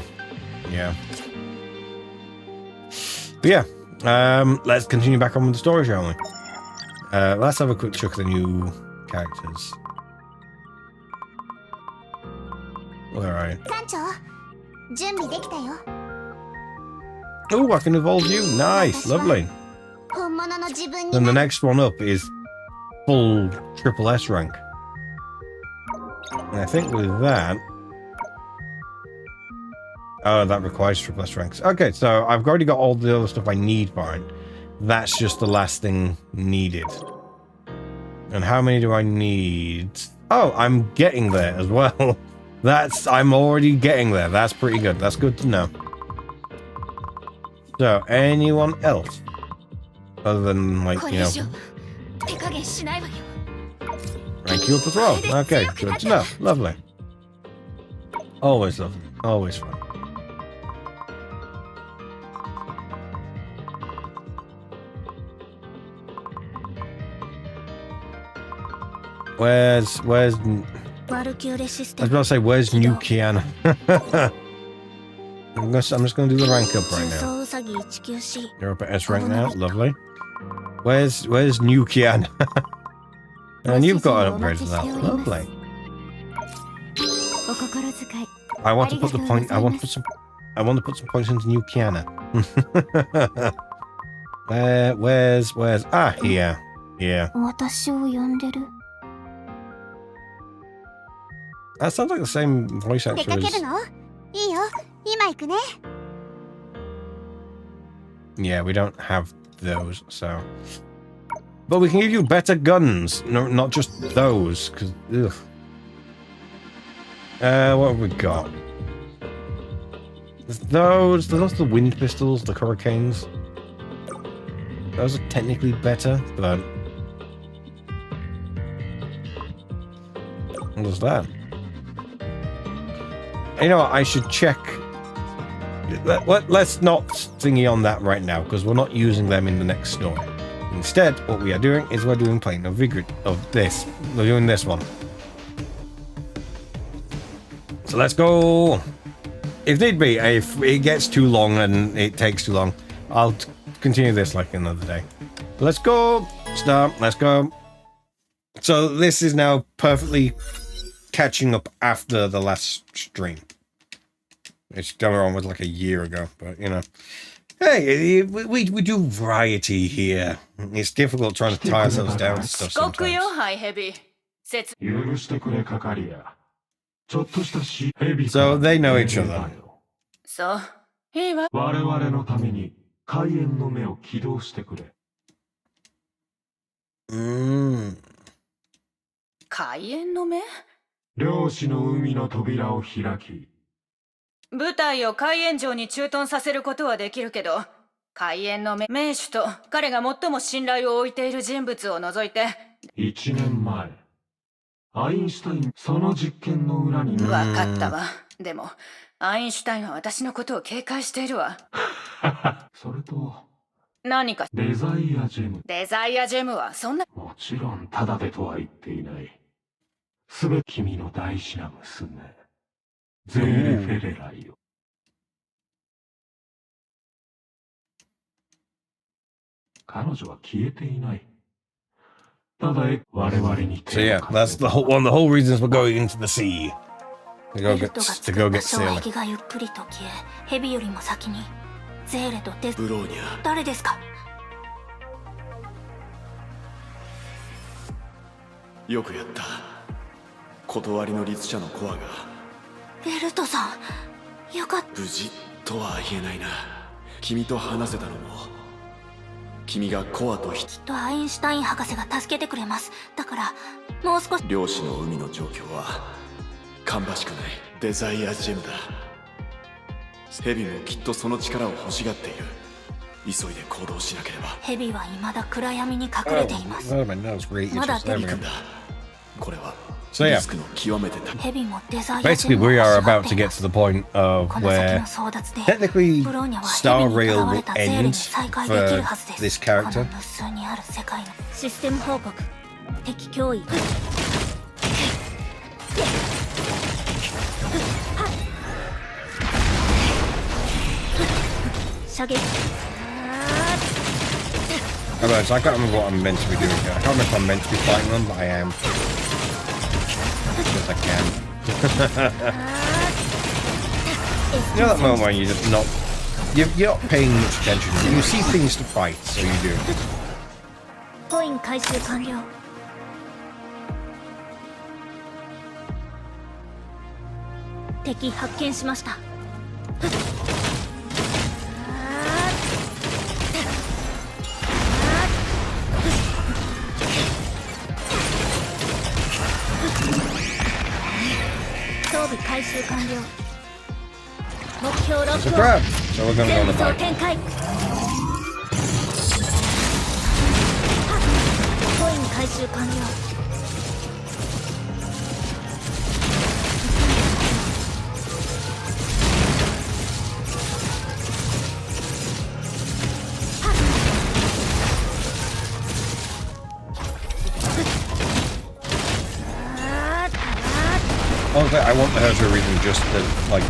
Yeah. But yeah. Let's continue back on with the story, shall we? Let's have a quick check at the new characters. Alright. Oh, I can evolve you. Nice, lovely. Then the next one up is full triple S rank. And I think with that... Oh, that requires triple S ranks. Okay, so I've already got all the other stuff I need for it. That's just the last thing needed. And how many do I need? Oh, I'm getting there as well. I'm already getting there. That's pretty good. That's good to know. So, anyone else? Other than, like, you know... Rank you up as well. Okay, good to know. Lovely. Always lovely. Always fun. Where's I was about to say, where's new Kiana? I'm just going to do the rank up right now. You're up at S rank now. Lovely. Where's new Kiana? And you've got an upgrade to that. Lovely. I want to put the point. I want to put some. I want to put some points into new Kiana. Where's... Ah, here. Yeah.
私を呼んでる。
That sounds like the same voice
出
actor
かけ
as...
るの？いいよ。今行くね。
Yeah, we don't have those, so... But we can give you better guns. No, not just those, because... Ugh. What have we got? There's those the wind pistols, the hurricanes. Those are technically better, but... What was that? You know what, I should check... Let's not thingy on that right now, because we're not using them in the next story. Instead, what we are doing is we're doing plain of Vigrid of this. We're doing this one. So let's go. If need be, if it gets too long and it takes too long, I'll continue this like another day. Let's go. Start. Let's go. So this is now perfectly catching up after the last stream. It's done on with like a year ago, but you know. Hey, we do variety here. It's difficult trying to tie ourselves down to stuff sometimes. So they know each other. Mm.
漁師の海の扉を開き
部隊を海援城に駐屯させることはできるけど、海援の名手と彼が最も信頼を置いている人物を除いて。
1年前、アインシュタインその実験の裏に。
わかったわ。でも、アインシュタインは私のことを警戒しているわ。
それと、
何か。
デザイアジェム。
デザイアジェムはそんな。
もちろんただでとは言っていない。すべて君の大事な娘。ゼーレ・フェレラよ。彼女は消えていない。ただ我々に
So yeah, that's the whole one of the whole reasons we're going into the sea. To go get sailing.
がゆっくりと消え、ヘビよりも先にゼーレとデブローニャ。誰ですか？
よくやった。断りの律者のコアが。
ベルトさん、よかった。
無事とは言えないな。君と話せたのも君がコアと
きっとアインシュタイン博士が助けてくれます。だからもう少し。
漁師の海の状況は芳しくない。デザイアジェムだ。ヘビもきっとその力を欲しがっている。急いで行動しなければ。
ヘビは未だ暗闇に隠れています。まだ出てくるんだ。
これは
So yeah, basically we are about to get to the point of where technically Star Rail will end for this character.
システム報告。敵脅威。射撃。
Alright, so I can't remember what I'm meant to be doing here. I can't remember if I'm meant to be fighting them, but I am. Yes, I can. You know that moment when you're just not... You're not paying much attention. You see things to fight, so you do.
コイン回収完了。敵発見しました。装備回収完了。目標ロックオン。全武装展開。コイン回収完了。
Honestly, I want her to reason just to, like,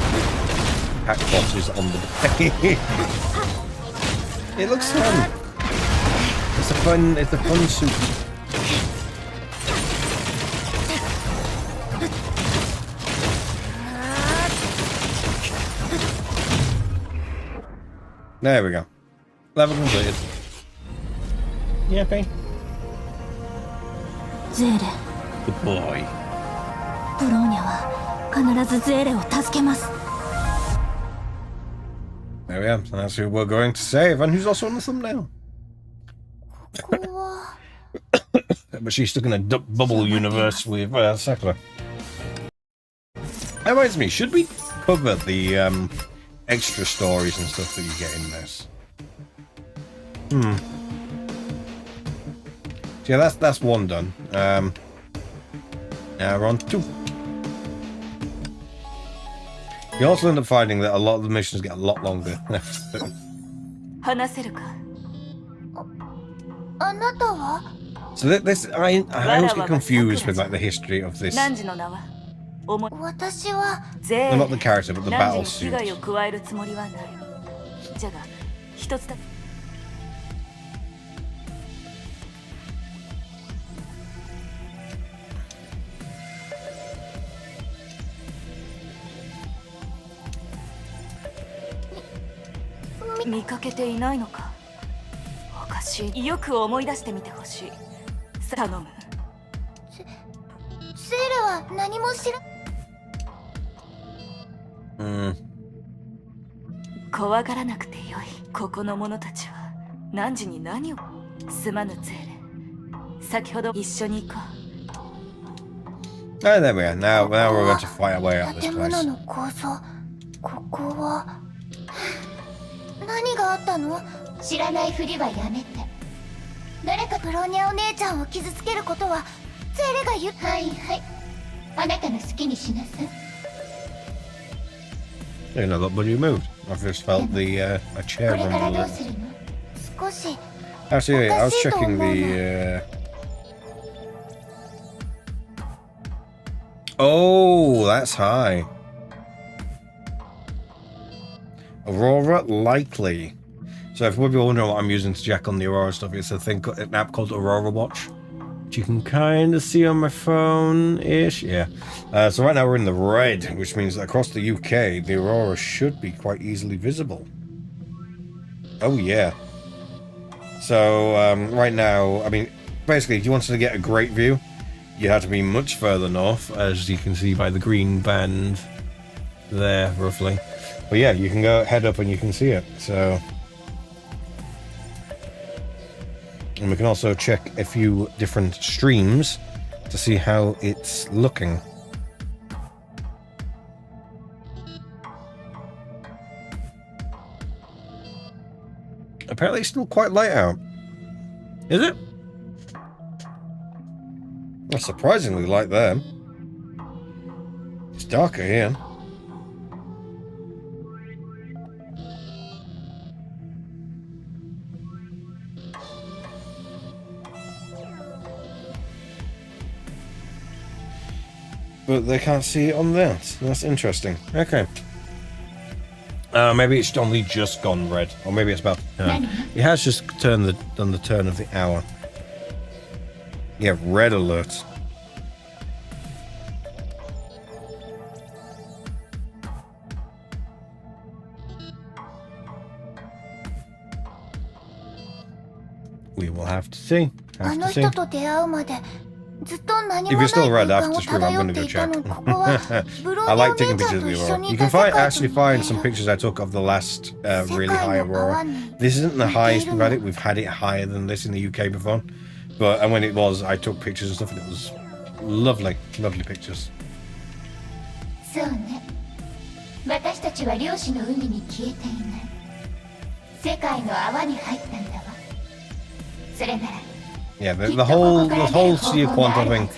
pack boxes on the bay. It looks fun. It's a fun suit. There we go. Level completed. Yeah, okay.
ゼーレ
Good boy.
ブローニャは必ずゼーレを助けます
There we are. And that's who we're going to save, and who's also on the thumbnail.
ここは
But she's stuck in a bubble universe with Sakura. That reminds me, should we cover the extra stories and stuff that you get in this? So yeah, that's one done. Now we're on 2. You also end up finding that a lot of the missions get a lot longer.
話せるか
あなたは
So this, I always get confused with like the history of this.
汝の名は思い
私は
ゼ
Well,
ー
not the character, but the
汝
battle
に危害
suit.
を加えるつもりはないじゃが一つだ見かけていないのかおかしいよく思い出してみてほしい頼む
セーレは何も知ら
怖がらなくてよいここの者たちは汝に何をすまぬゼーレ先ほど一緒に行こ
Oh, there we are. Now we're going to fight our way out of this
建
place.
物の構造ここは何があったの知らないふりはやめて誰かブローニャお姉ちゃんを傷つけることはゼーレが言うはいはいあなたの好きにしなさい
You know, look, but you moved. I've just felt the a
こ
chair
れからど
rumble.
うするの少し
Actually, I was
Okashii to
checking
思う
the. Oh, that's high. Aurora likely. So if you're wondering what I'm using to check on the Aurora stuff, it's a thing, an app called Aurora Watch, which you can kind of see on my phone-ish. Yeah. So right now we're in the red, which means that across the UK, the Aurora should be quite easily visible. Oh yeah. So right now, I mean, basically, if you wanted to get a great view, you had to be much further north, as you can see by the green band there, roughly. But yeah, you can go head up and you can see it. So, and we can also check a few different streams to see how it's looking. Apparently it's still quite light out. Is it? Well, surprisingly light there. It's darker here. But they can't see it on that. That's interesting. Okay. Maybe it's only just gone red, or maybe it's about to turn. It has just done the turn of the hour. Yeah, red alert. We will have to see.
あ
Have
の
to see.
人と出会うまでずっと何
If
もな
you're
い
still
空
red
間
after
を
stream, I'm
漂っ
gonna
て
go
いた
check.
のにここはブロー
I
ニャお
like
姉
taking
ちゃ
pictures
ん
of
と
the
一緒
Aurora.
に
You
い
can
た世
find
界
actually
と
find
似て
some
いる
pictures I took of the last
世
really
界
high
の泡
Aurora.
に
This isn't the
似てい
highest
る
we've
の
had it. We've had it higher than this in the UK before. But and when it was, I took pictures and stuff, and it was lovely, lovely pictures.
そうね私たちは漁師の海に消えていない世界の泡に入ったんだわそれなら
Yeah, the whole Sea of Quantum thing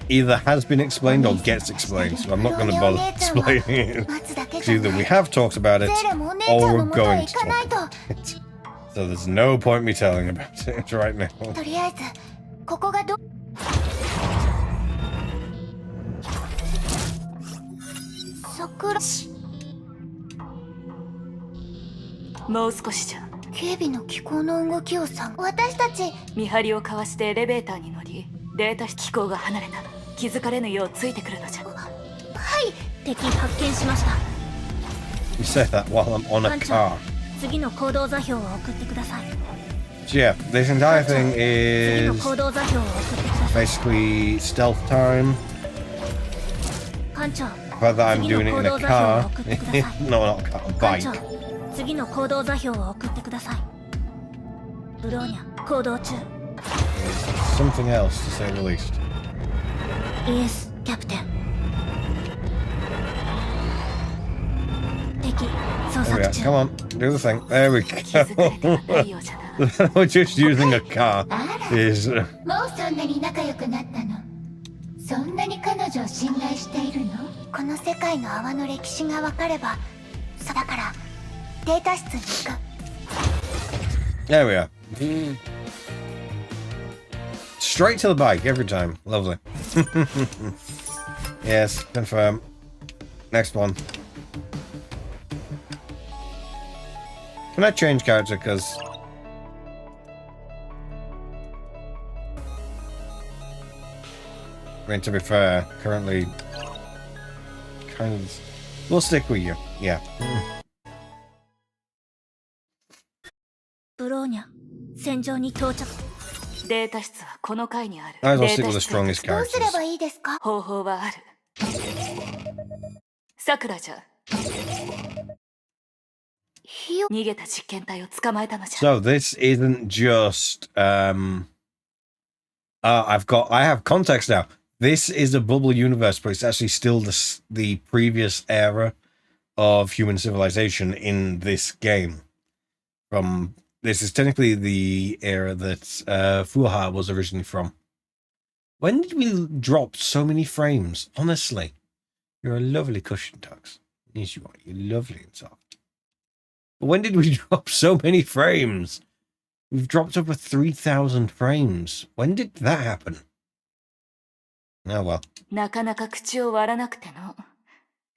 either has been explained or gets explained, so I'm not going to bother explaining it.
待つだけ
Because
じゃ
either
な
we
い
have talked about it
ゼーレもお姉ちゃ
or
ん
we're
のもとへ
going
行
to
かない
talk
と
about it. So there's no point me telling about it right now.
とりあえずここがど桜
もう少しじゃ
警備の機構の動きを私たち
見張りをかわしてエレベーターに乗りデータ機構が離れた気づかれぬようついてくるのじゃ
はい敵発見しました
You said that while I'm on a car.
次の行動座標を送ってください。
So yeah, this entire thing
次の
is
行動座標を送ってください。
basically stealth time.
艦長、
But that I'm
次の
doing it
行
in a
動座標を
car.
送ってください。
No, not a car, a
艦長
bike.
次の行動座標を送ってください。ブローニャ行動中。
It's something else, to say the least.
イエスキャプテン。敵捜
There we
索
are.
中。
Come on, do the thing. There we
気づかれては
go.
ないようじゃな
We're just using a car. Is
もうそんなに仲良くなったの？そんなに彼女を信頼しているの？この世界の泡の歴史が分かれば、そうだからデータ室に行く。
there we are. Straight to the bike every time. Lovely. Yes, confirm. Next one. Can I change character? Because I mean, to be fair, currently kind of we'll stick with you. Yeah.
ブローニャ戦場に到着。
データ室はこの階にある。
I will
デ
stick
ー
with
タ
the
室へ
strongest
どうすれ
characters.
ばいいですか？
方法はある。さくらちゃん、逃げた実験体を捕まえたのじゃ。
So this isn't just I have context now. This is a bubble universe, but it's actually still the previous era of human civilization in this game. This is technically the era that Fuha was originally from. When did we drop so many frames? Honestly, you're a lovely cushion, Tux. Yes, you are. You're lovely and soft. But when did we drop so many frames? We've dropped over 3,000 frames. When did that happen? Oh well.
なかなか口を割らなくての。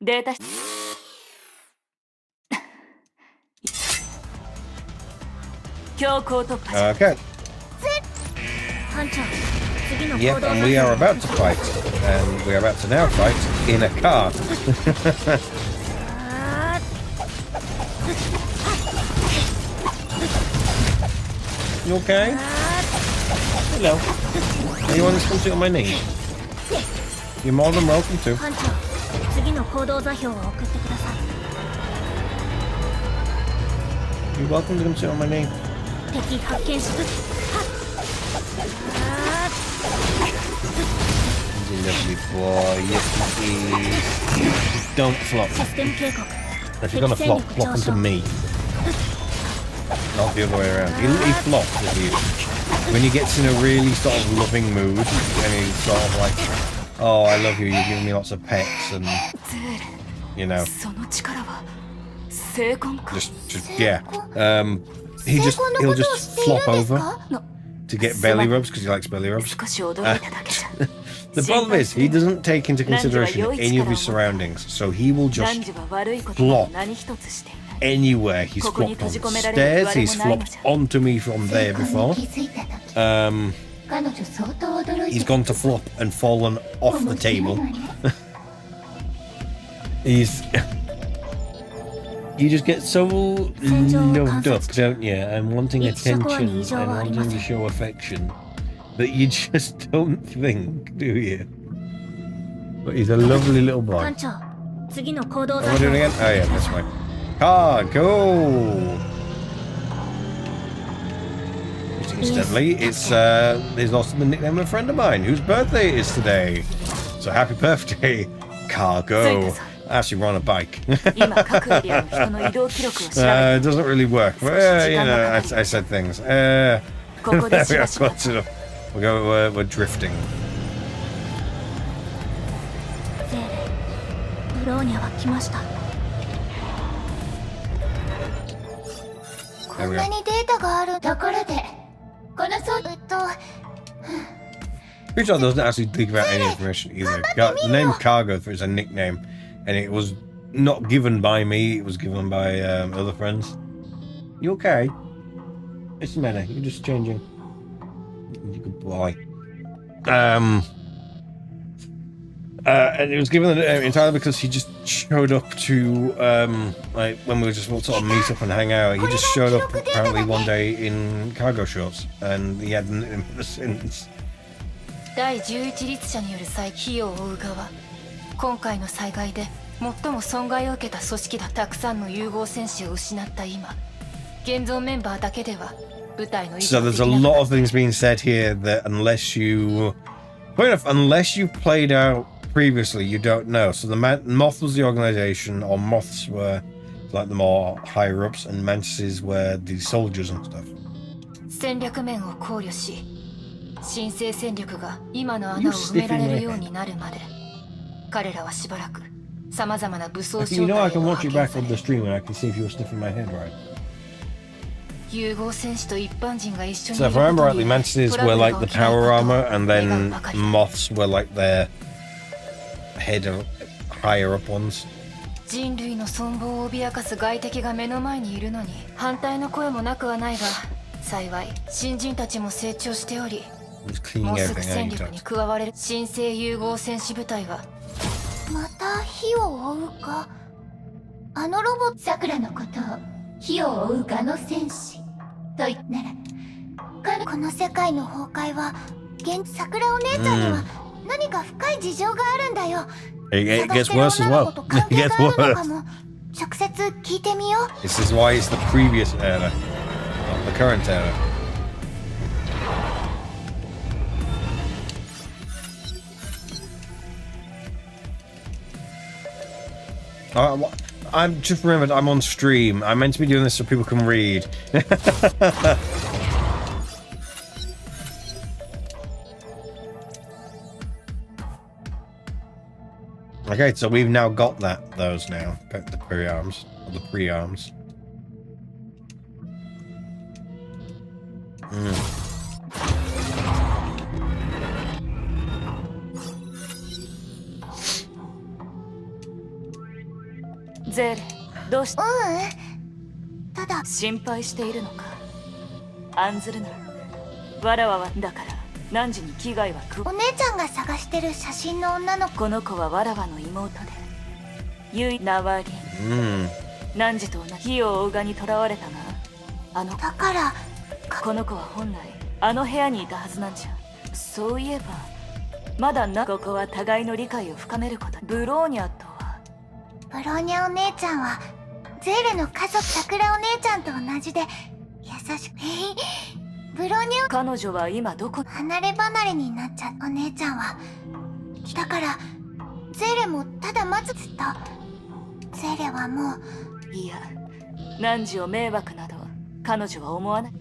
データ室。強行突破じゃ。
Okay.
艦長次の
Yep,
行動
and
座
we
標
are
を
about to fight. And we are about to now fight in a car. You okay? Hello. You want to come sit on my knee? You're more than welcome to.
艦長次の行動座標を送ってください。
You're welcome to come sit on my knee.
敵発見しつつ
He's a lovely boy. Yes, he is. Don't flop.
システム警告
If you're gonna flop, flop onto me. Not the other way around. He flops if you. When he gets in a really sort of loving mood, and he's sort of like, oh, I love you, you're giving me lots of pets, and, you know,
その力は成婚か。
just yeah. He'll just flop over to get belly rubs, because he likes belly rubs.
少し驚いただけじゃ。
The problem is, he doesn't take into consideration any of his surroundings, so he will
男
just
女は悪いことなど何一つしていない。
anywhere. He's flopped on the stairs, he's flopped onto me from there before. He's gone to flop and fallen off the table. You just get so loved up, don't you? And wanting attention and wanting to show affection. But you just don't think, do you? But he's a lovely little boy.
艦長次の行動
What
座
am I
標
doing again? Oh yeah, this way. Car, go! Incidentally, it's also the nickname of a friend of mine whose birthday it is today. So happy birthday, Cargo. Actually, we're on a bike.
今各エリアの人の移動記録を調べて
It doesn't really work. But, you know, I said things.
ここで
There
し
we
ば
are,
しば
close enough. We're drifting.
精霊ブローニャは来ました。
There we are.
データがあるところでこの
Pretty sure it doesn't actually think about any information either. The name Cargo is a nickname, and it was not given by me, it was given by other friends. You okay? It's Mena, you're just changing. You good boy. And it was given entirely because he just showed up to, like, when we were just sort of meet up and hang out, he just showed up apparently one day in cargo shorts, and he hadn't ever since.
第11律者による再費用を追う側。今回の災害で最も損害を受けた組織だ。たくさんの融合戦士を失った今、現存メンバーだけでは部隊の維持
So
が
there's
で
a
きな
lot
かっ
of things being said here that unless you, fair enough, unless you've played out previously, you don't know. So the Moth was the organization, or Moths were like the more higher ups, and Mantises were the soldiers and stuff.
た。戦略面を考慮し、新生戦力が今の穴を埋められるようになるまで、彼らはしばらく様々な武装
You
小
know,
隊
I
を
can
派
watch it
遣
back
さ
on
れ
the stream and I can see if you're sniffing my head right.
融合戦士と一般人が一緒に
So
い
if
る
I
こと
remember
に
rightly, Mantises
トラブ
were
ル
like
が
the
起きないこと
power
を
armor, and
願う
then
ばかりだ。
Moths were like their head of higher up ones.
人類の存亡を脅かす外敵が目の前にいるのに反対の声もなくはないが、幸い新人たちも成長しており、
Just
も
cleaning
うすぐ
everything
戦
out, you
力に
talked.
加われる新生融合戦士部隊は
また火を追うか。あのロボットさくらのことを火を追うガの戦士と言ったら、この世界の崩壊は桜お姉ちゃんには何か深い事情があるんだよ。
It
探
gets
してる
worse as
女の
well.
子と関
It
係
gets
があるの
worse.
かも。直接聞いてみよう。
This is why it's the previous era, not the current era. I'm just remembered I'm on stream. I meant to be doing this so people can read. Okay, so we've now got those now. Got the pre-arms. Or the pre-arms.
ゼーレ、どうし
ただ
心配しているのか。案ずるな。わらわはだから汝に危害は
お姉ちゃんが探してる写真の女の子。
この子はわらわの妹で、ゆいなわり。汝と同じ火を追うがに囚われたが、
だから
この子は本来あの部屋にいたはずなんじゃ。そういえばまだな。ここは互いの理解を深めること。ブローニャとは。
ブローニャお姉ちゃんはゼーレの家族桜お姉ちゃんと同じで優しくブローニャ
彼女は今どこ。
離れ離れになっちゃう。お姉ちゃんはだからゼーレもただ待つ。ずっとゼーレはもう。
いや、汝を迷惑など彼女は思わない。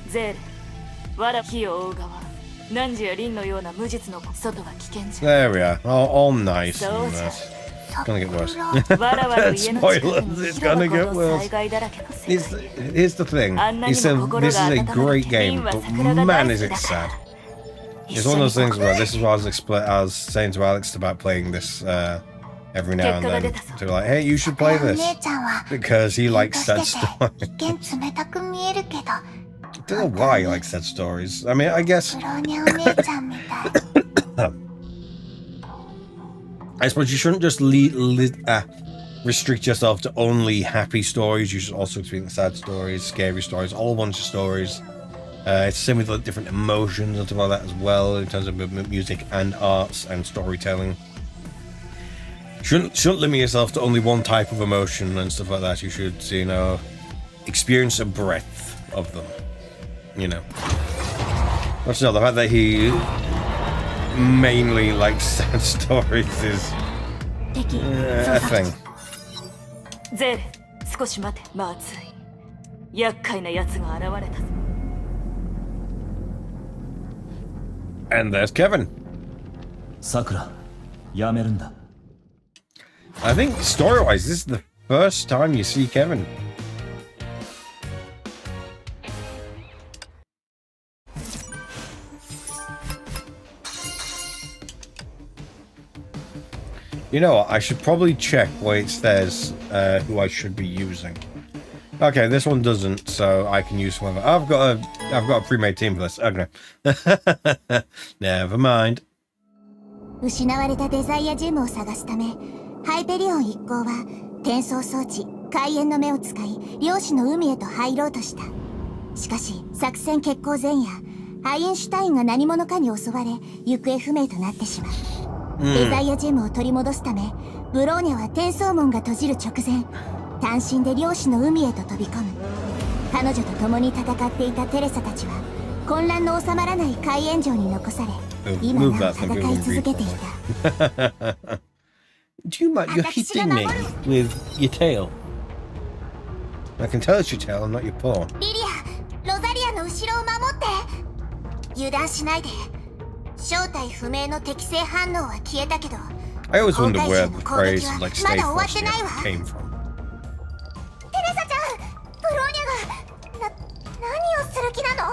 ゼーレ、わら火を追う側、汝やリンのような無実の外は危険じゃ。
There we are. All nice.
So
And, it's gonna get worse.
わらわの家の近く
Spoilers,
に
it's
広
gonna
場
get
この
worse.
災害だらけの世
Here's
界。
the thing. He said this is a great game, but man, is it sad. It's one of those things where this is what I was saying to Alex about playing this every now and then. To be like, hey, you should play
お
this
姉ちゃんは
because he
喧嘩
likes
して
sad
て
stories.
一見冷たく見えるけど
I don't know why he likes sad stories. I mean, I guess
ブローニャお姉ちゃんみたい。
I suppose you shouldn't just restrict yourself to only happy stories. You should also experience sad stories, scary stories, all bunch of stories. It's the same with like, different emotions and stuff like that as well, in terms of music and arts and storytelling. Shouldn't limit yourself to only one type of emotion and stuff like that. You should, you know, experience a breadth of them. You know. But still, the fact that he mainly likes sad stories is a thing.
ゼーレ、少し待て。まずい。厄介な奴が現れたぞ。
And there's Kevin.
さくら、やめるんだ。
I think story-wise, this is the first time you see Kevin. You know what? I should probably check where it says who I should be using. Okay, this one doesn't, so I can use whoever. I've got a pre-made team for this. Okay. Never mind.
失われたデザイアジェムを探すため、ハイペリオン一行は転送装置開眼の目を使い漁師の海へと入ろうとした。しかし作戦決行前夜、アインシュタインが何者かに襲われ行方不明となってしまう。デザイアジェムを取り戻すため、ブローニャは転送門が閉じる直前、単身で漁師の海へと飛び込む。彼女と共に戦っていたテレサたちは混乱の収まらない海援城に残され、今なお戦い続けていた。
Do you mind? You're hitting me with your tail. I can tell it's your tail and not your paw.
リリア、ロザリアの後ろを守って。油断しないで。正体不明の適正反応は消えたけど、
I always wonder where the phrase like "stay frosty" came from.
テレサちゃん、ブローニャが何をする気なの？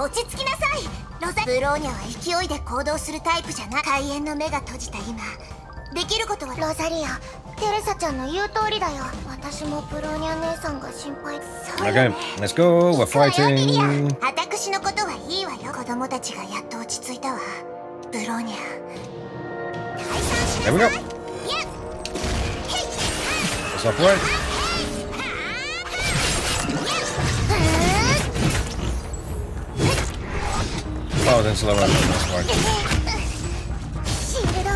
落ち着きなさい。ブローニャは勢いで行動するタイプじゃない。開眼の目が閉じた今、できることは。ロザリア、テレサちゃんの言う通りだよ。私もブローニャ姉さんが心配。
Okay, let's go. We're fighting.
私のことはいいわよ。子供たちがやっと落ち着いたわ。ブローニャ。
There we go. That's off right. Oh, then slow down. That's fine.
シールド。ラ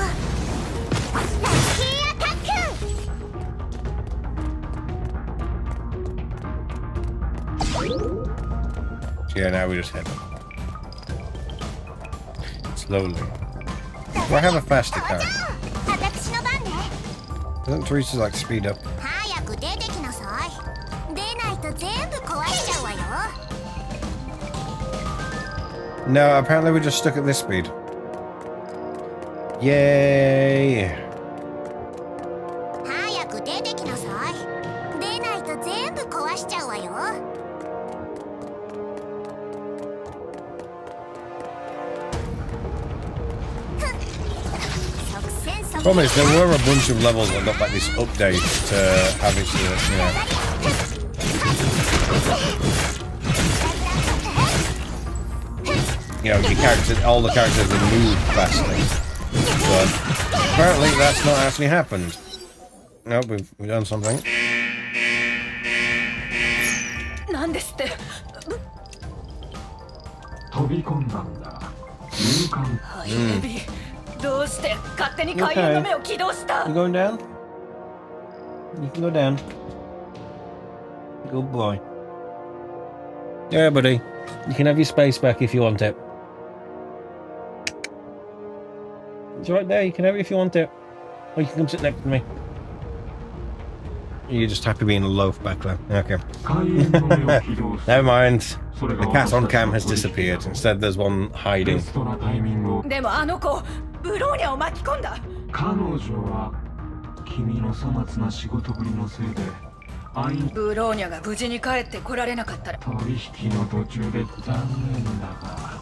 ッキーアタック。
Yeah, now we just head slowly. Do I have a faster car?
私の番ね。
Doesn't Teresa like speed up?
早く出てきなさい。出ないと全部壊しちゃうわよ。
No, apparently we're just stuck at this speed. Yay!
早く出てきなさい。出ないと全部壊しちゃうわよ。
Problem is, there were a bunch of levels that got like this update to have its, your characters, all the characters have moved faster. But apparently that's not actually happened. Nope, we've done something.
なんですって。
飛び込んだんだ。勇敢。
ハイヘビー、どうして勝手に開眼の目を起動した？
You going down? You can go down. Good boy. Yeah, buddy. You can have your space back if you want it. It's right there. You can have it if you want it. Or you can come sit next to me. You're just happy being a loaf back there. Okay. Never mind. The cat on cam has disappeared. Instead, there's one hiding.
でもあの子、ブローニャを巻き込んだ。
彼女は君の粗末な仕事ぶりのせいで
ブローニャが無事に帰ってこられなかったら
取引の途中で残念だが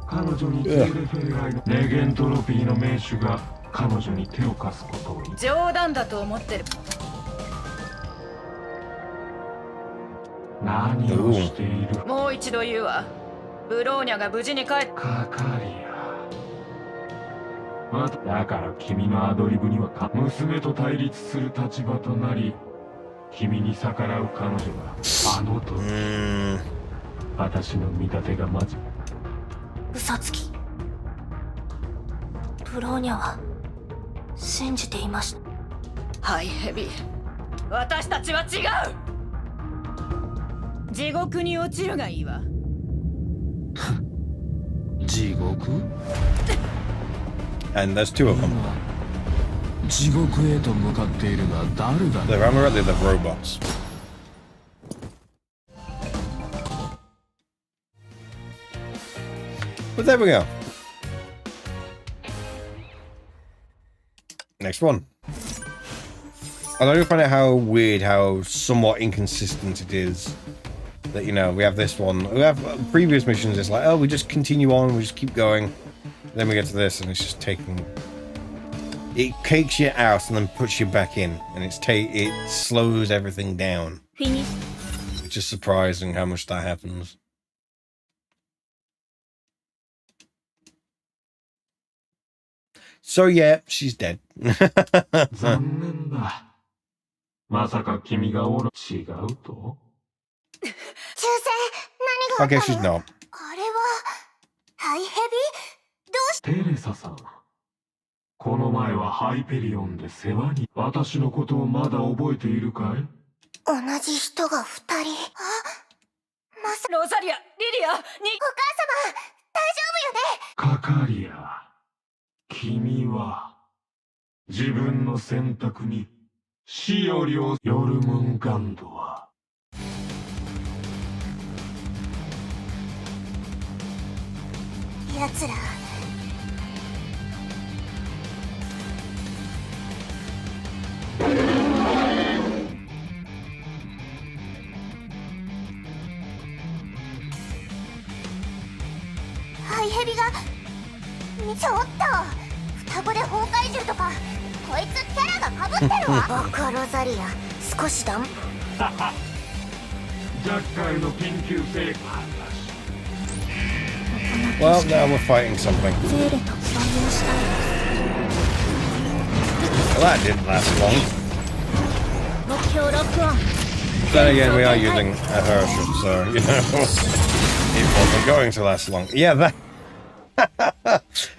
彼女にテレフェライのネゲントロピーの名手が彼女に手を貸すことを
冗談だと思ってる。
何をしている？
もう一度言うわ。ブローニャが無事に帰って
かかりや。だから君のアドリブには娘と対立する立場となり君に逆らう彼女があの時私の見立てがマジ
嘘つき。ブローニャは信じていました。
ハイヘビー、私たちは違う。地獄に落ちるがいいわ。
地獄
And there's two of them.
地獄へと向かっているが誰だ
They're unreally the robots. But there we go. Next one. And I do find out how weird, how somewhat inconsistent it is. That, we have this one. We have previous missions, it's like, oh, we just continue on, we just keep going. Then we get to this, and it's just taking it takes you out and then puts you back in, and it slows everything down. It's just surprising how much that happens. So yeah, she's dead.
残念だ。まさか君がおろ違うと
中世、何があ
I
った
guess she's
の？
not.
あれはハイヘビ？どうし
テレサさん。この前はハイペリオンで世話に。私のことをまだ覚えているかい？
同じ人が2人。あ、まさ
ロザリア、リリア、
お母様、大丈夫よね？
カカリア。君は自分の選択に死よりをヨルムンガンドは
奴らハイヘビがちょっと双子で崩壊獣とかこいつキャラが被ってるわバカロザリア少しだん
厄介の緊急成果
Well, now we're fighting something.
ゼーレと採用したい
Well, that didn't last long.
目標ロックオン
Then again, we are using a Herschel, so, you know, it wasn't going to last long. Yeah, that...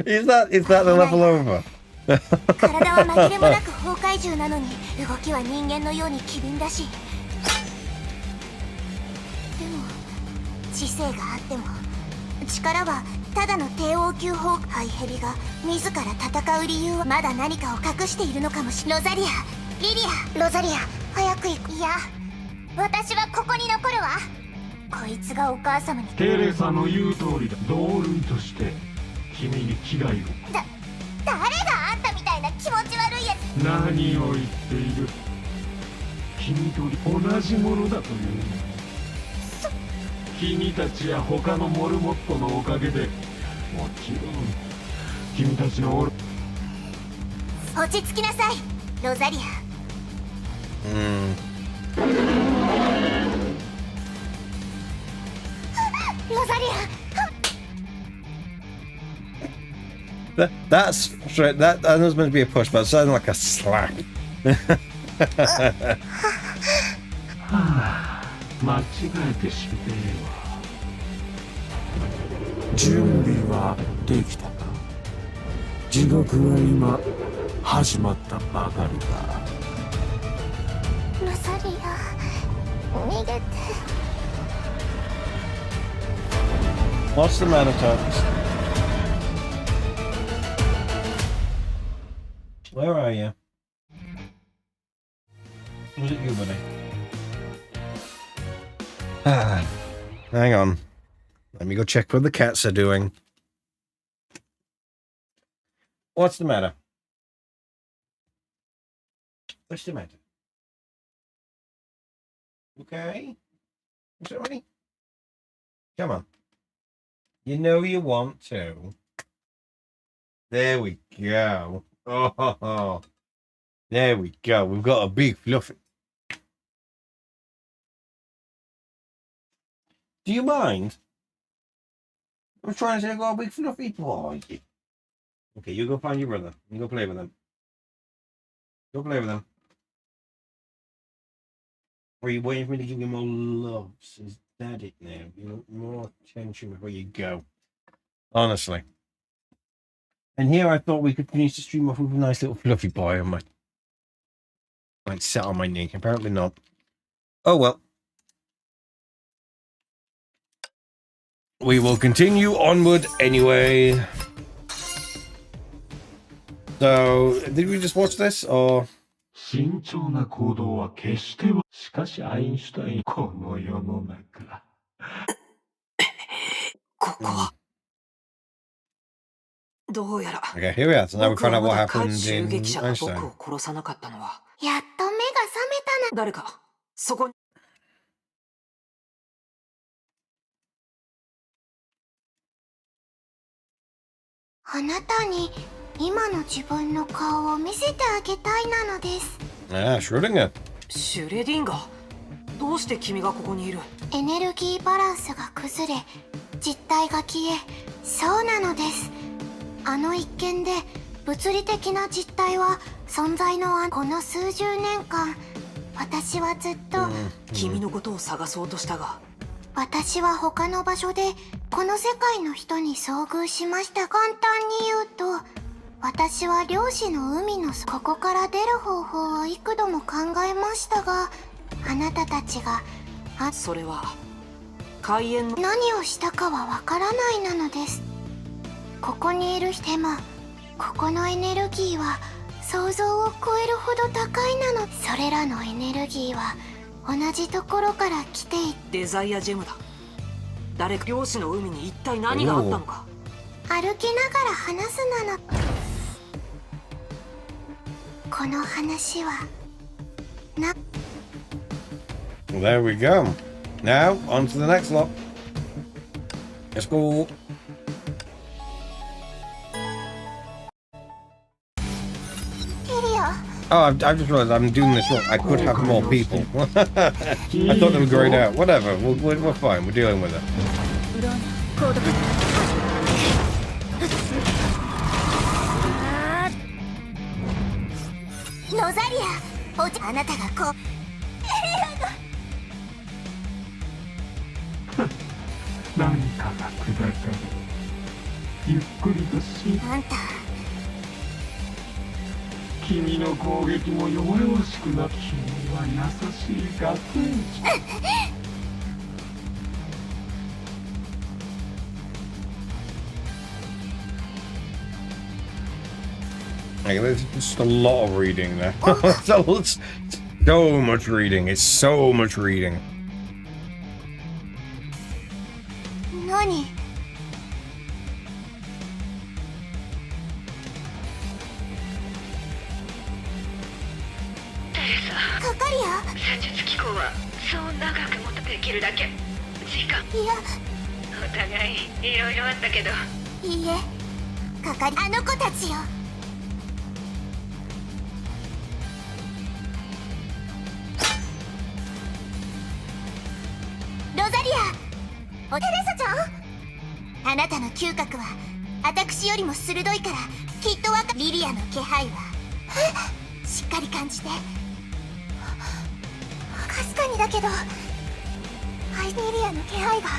is that the level over?
体は紛れもなく崩壊獣なのに動きは人間のように機敏だしでも知性があっても力はただの低応急砲ハイヘビが自ら戦う理由はまだ何かを隠しているのかもしれない。ロザリア、リリア、ロザリア、早く行く。いや、私はここに残るわ。こいつがお母様に。
テレサの言う通りだ。同類として君に危害を。
誰があんたみたいな気持ち悪いやつ。
何を言っている。君と同じものだという。君たちや他のモルモットのおかげでもちろん君たちの
落ち着きなさい、ロザリア。ロザリア。
That's straight. That was meant to be a push, but it sounded like a slap.
間違えてしまえわ。
準備はできたか。地獄は今始まったばかりだ。
ロザリア、逃げて。
What's the matter, Thomas? Where are you? Was it you, buddy? Hang on. Let me go check what the cats are doing. What's the matter? What's the matter? Okay? Is that ready? Come on. You know you want to. There we go. Oh, there we go. We've got a big fluffy. Do you mind? I'm trying to say I've got a big fluffy boy. Okay, you go find your brother. You go play with him. Go play with him. Or are you waiting for me to give you more loves? Is that it now? You want more attention before you go. Honestly. And here I thought we could finish the stream off with a nice little fluffy boy on my... Like, sat on my knee. Apparently not. Oh well. We will continue onward anyway. So, did we just watch this, or...
慎重な行動は決しては。しかしアインシュタイン、この世の中。
ここ。どうやら。
Okay, here we are. So now we find out what happened in
僕を殺
Einstein.
さなかったのは。
やっと目が覚めたな。
誰か、そこに。
あなたに今の自分の顔を見せてあげたいなのです。
Ah, Schrödinger.
シュレディンガー、どうして君がここにいる？
エネルギーバランスが崩れ、実体が消え、そうなのです。あの一件で物理的な実体は存在のこの数十年間、私はずっと、
君のことを探そうとしたが、
私は他の場所でこの世界の人に遭遇しました。簡単に言うと、私は漁師の海のここから出る方法を幾度も考えましたが、あなたたちが
それは開園の
何をしたかはわからないなのです。ここにいる人も、ここのエネルギーは想像を超えるほど高いなの。それらのエネルギーは同じところから来てい
デザイアジェムだ。誰か漁師の海に一体何があったのか。
歩きながら話すなの。この話はな。
Well, there we go. Now, on to the next lot. Let's go. Oh, I've just realized I'm doing this wrong. I could have more people. I thought they were grayed out. Whatever, we're fine. We're dealing with it.
ロザリア、あなたがこう
何かが砕かれゆっくりとし
あんた
君の攻撃も弱々しくなって君は優しい学園長
Like, there's just a lot of reading there. so much reading. It's so much reading.
何？かかりや？
戦術機構はそう長くもできるだけ時間。
いや、
お互いいろいろあったけど。
いいえ、かかりあの子たちよ。ロザリア、テレサちゃん、あなたの嗅覚は私よりも鋭いからきっとリリアの気配はしっかり感じて。かすかにだけど、リリアの気配が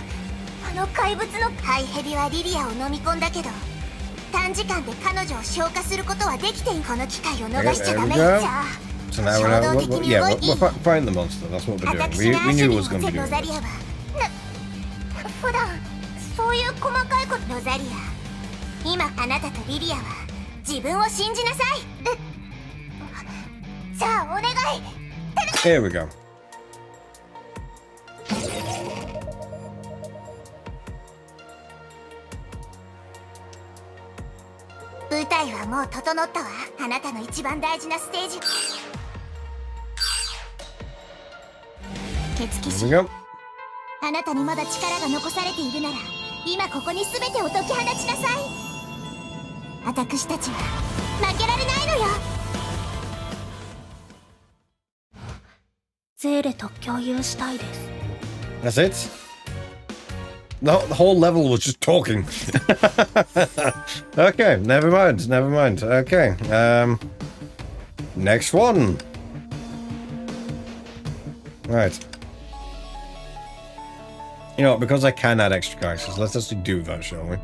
あの怪物のハイヘビはリリアを飲み込んだけど短時間で彼女を消化することはできている。この機会を逃しちゃダメよ。じゃあ
So now we'll find the monster. That's what we're doing. We knew it was going to be doing this.
普段そういう細かいこと。ロザリア、今あなたとリリアは自分を信じなさい。じゃあお願い。
Here we go.
舞台はもう整ったわ。あなたの一番大事なステージ。血騎士、
Here we go.
あなたにまだ力が残されているなら今ここに全てを解き放ちなさい。私たちは負けられないのよ。ゼーレと共有したいです。
That's it. The whole level was just talking. Okay, never mind. Okay, next one. Right. You know what, because I can add extra characters, let's actually do that, shall we?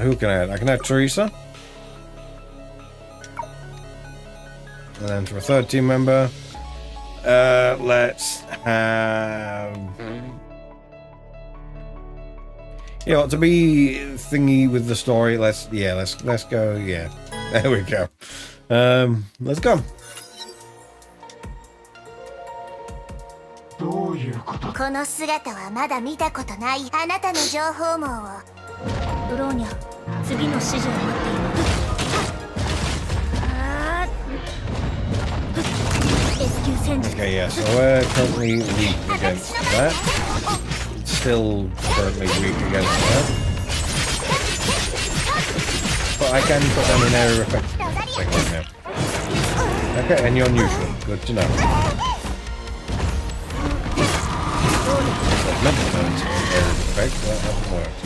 Who can I add? I can add Teresa. And then for a third team member, let's have... You know, to be thingy with the story, let's go, yeah. There we go. Let's go.
どういうこと？
この姿はまだ見たことない。あなたの情報網を。ブローニャ、次の指示を待っています。S級戦術。
Okay, yeah, so we're currently weak against that. Still currently weak against that. but I can put them in area effects. Now. Okay, and you're neutral. Good to know. I've meant to put it in area effects, but that hasn't worked.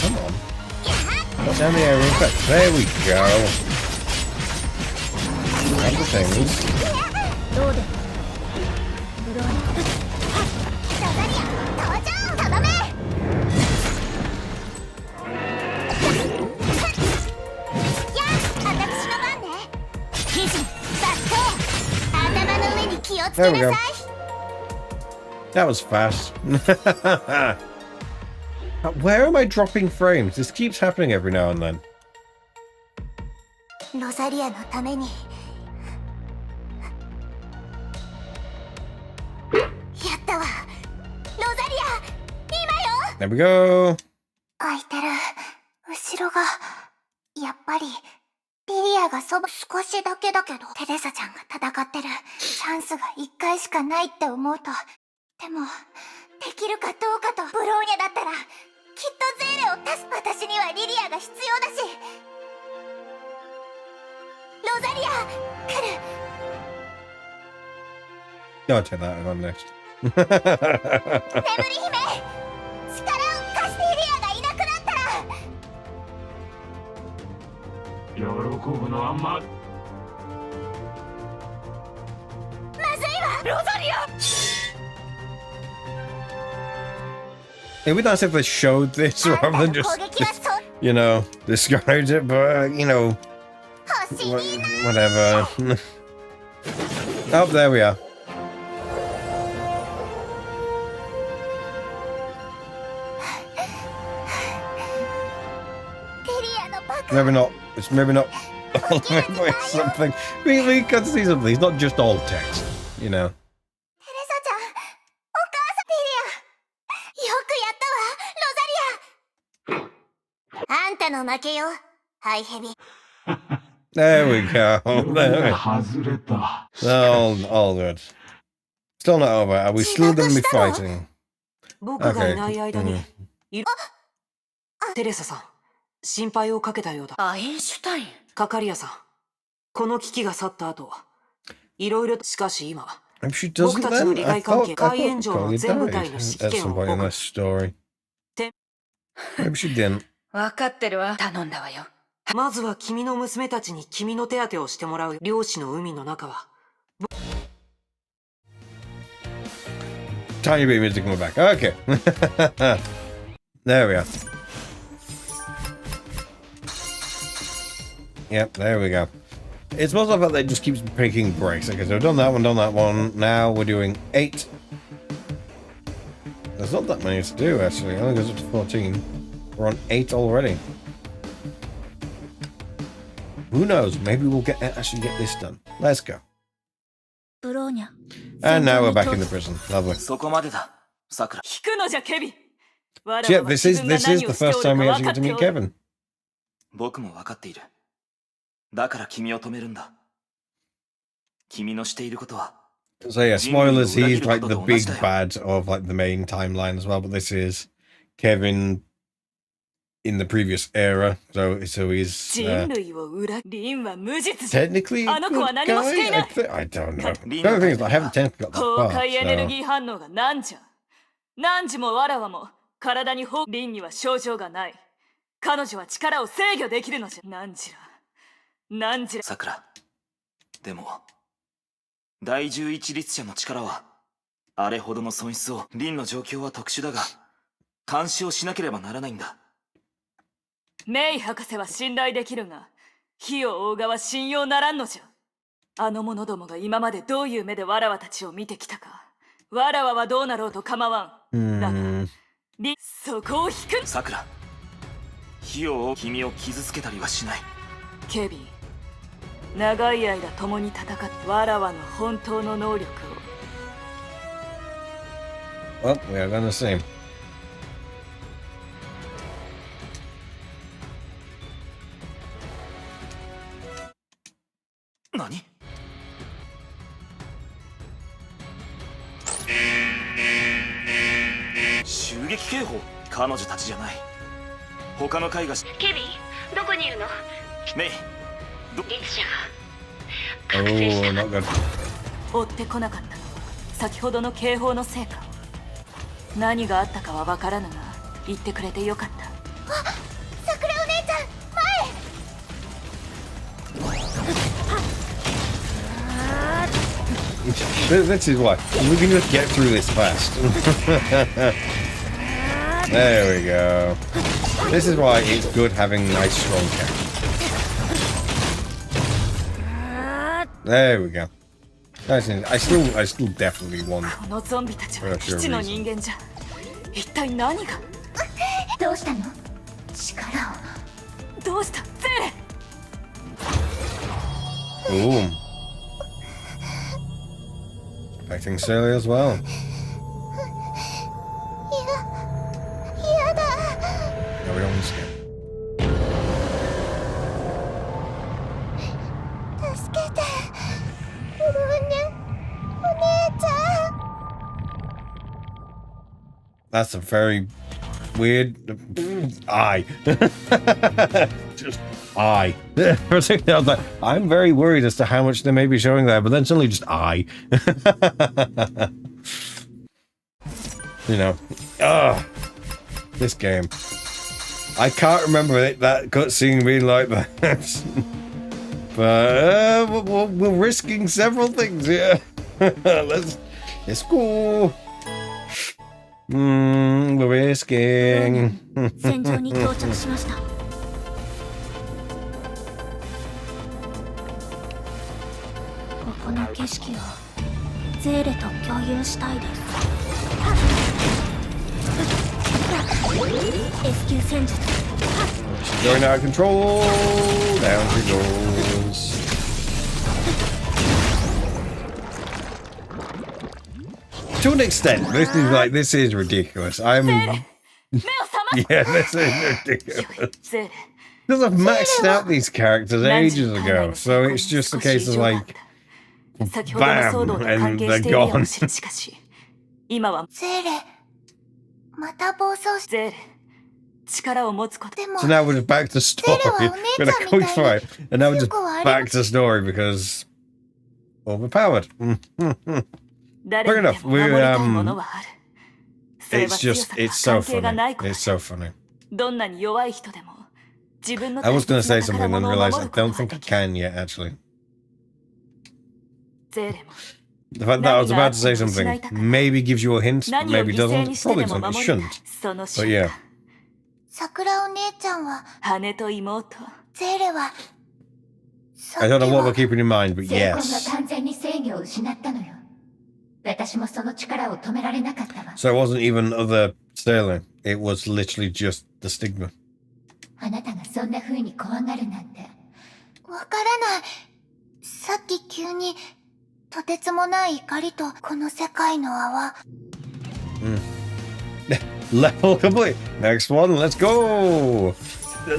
Come on. Put down the area effects. There we go. And the things. There we go. That was fast. Where am I dropping frames? This keeps happening every now and then.
ロザリアのためにやったわ。ロザリア、今よ。
There we go.
空いてる。後ろがやっぱりリリアがそば少しだけだけど、テレサちゃんが戦ってる。チャンスが1回しかないって思うと、でもできるかどうかと。ブローニャだったらきっとゼーレを足す。私にはリリアが必要だし。ロザリア、来る。
No, I'll take that on next.
眠り姫、力を貸して。リリアがいなくなったら。
喜ぶのは
まずいわ。ロザリア。
It'd be nice if they showed this rather than just you know, described it, but, you know, whatever. Oh, there we are. Maybe not. It's maybe not all of it, but it's something. We can see something. It's not just all text, you know.
テレサちゃん、お母さん。リリア、よくやったわ。ロザリア。あんたの負けよ。ハイヘビ。
There we go. There we go. All good. Still not over. Are we still going to be fighting?
僕がいない間に。テレサさん、心配をかけたようだ。
アインシュタイン。
カカリアさん、この危機が去った後、いろいろ。しかし今、僕たちの利害関係、海援上の全部隊の指揮権を僕。
Maybe she didn't.
分かってるわ。頼んだわよ。
まずは君の娘たちに君の手当てをしてもらう。漁師の海の中は。
Tiny bit of music coming back. Okay. There we are. Yep, there we go. It's most of that it just keeps picking breaks. Okay, so we've done that one. Now we're doing 8. There's not that many to do, actually. It only goes up to 14. We're on 8 already. Who knows? Maybe we'll actually get this done. Let's go. And now we're back in the prison. Lovely. So yeah, this is the first time we actually get to meet Kevin.
僕も分かっている。だから君を止めるんだ。君のしていることは。
So yeah, spoilers, he's like the big bad of like the main timeline as well, but this is Kevin in the previous era, so he's technically a good guy. I don't know. The other thing is I haven't technically got that far.
何時もわらわも体にリンには症状がない。彼女は力を制御できるのじゃ。何時ら。
さくら。でも第11律者の力はあれほどの損失を。リンの状況は特殊だが監視をしなければならないんだ。
メイ博士は信頼できるが、火を追う側は信用ならんのじゃ。あの者どもが今までどういう目でわらわたちを見てきたか。わらわはどうなろうと構わん。だが、そこを引く。
さくら、火を追う君を傷つけたりはしない。
ケビン、長い間共に戦ってわらわの本当の能力
を。Well, we are gonna see.
何？襲撃警報？彼女たちじゃない。
他の会がし
ケビンどこにいるの？
メイ
リツ社が覚醒し
Oh,
た。
not good.
追ってこなかったの先ほどの警報のせいか。何があったかは分からぬが言ってくれてよかった。
桜お姉ちゃん前
This is why. We can just get through this fast. There we go. This is why it's good having nice, strong characters. There we go. I still definitely want.
このゾンビたちは基地の人間じゃ。一体何が。
どうしたの？力を。
どうしたゼーレ。
Ooh. Affecting Celia as well.
嫌だ。
No, we don't want to skip.
助けて。ブルーニャお姉ちゃん。
That's a very weird eye. Just eye. For a second, I was like, I'm very worried as to how much they may be showing there, but then suddenly just eye. You know, this game. I can't remember that cutscene being like that. But we're risking several things here. Let's go. We're risking.
戦場に到着しました。ここの景色をゼーレと共有したいです。S 級戦術。
Going out of control. Down she goes. To an extent, this is ridiculous. Yeah, this is ridiculous.
ゼーレ。
Because I've maxed out these characters ages ago, so it's just a case of like,
先ほどの騒動と関係しているやもしれしかし今は
ゼーレ、また暴走し。
ゼーレ力を持つこと。
so now we're just back to story. We're gonna go for it, and now we're just back to story because overpowered. Fair enough. It's so funny. It's so funny.
どんなに弱い人でも自分の
I was gonna say something
宝
and
物を
realized
守
I
ること
don't
が
think I
できる。
can yet. Actually,
ゼーレも
the fact that I was about to say something maybe gives you a hint,
何を
maybe
犠牲に
doesn't.
してで
Probably
も
doesn't. It
守る
shouldn't.
その
But
瞬
yeah.
間
桜お姉ちゃんは、
姉と妹
ゼーレは。
I don't know what we're keeping in mind, but
ゼーコン
yes.
が完全に制御を失ったのよ。私もその力を止められなかったわ。
So it wasn't even other sailing. It was literally just the stigma.
あなたがそんな風に怖がるなんて。わからない。さっき急に、とてつもない怒りと、この世界の泡。
Level complete. Next one, let's go.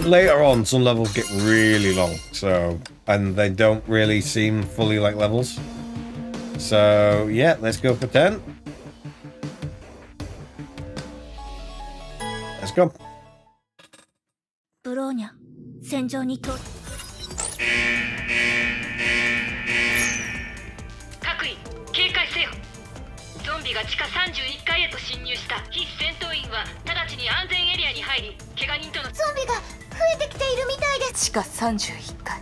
Later on, some levels get really long, and they don't really seem fully like levels. So yeah, let's go for 10. Let's go.
ブローニャ、戦場に到。
各員警戒せよ。ゾンビが地下31階へと侵入した。非戦闘員は直ちに安全エリアに入り、怪我人との。
ゾンビが増えてきているみたいです。
地下31階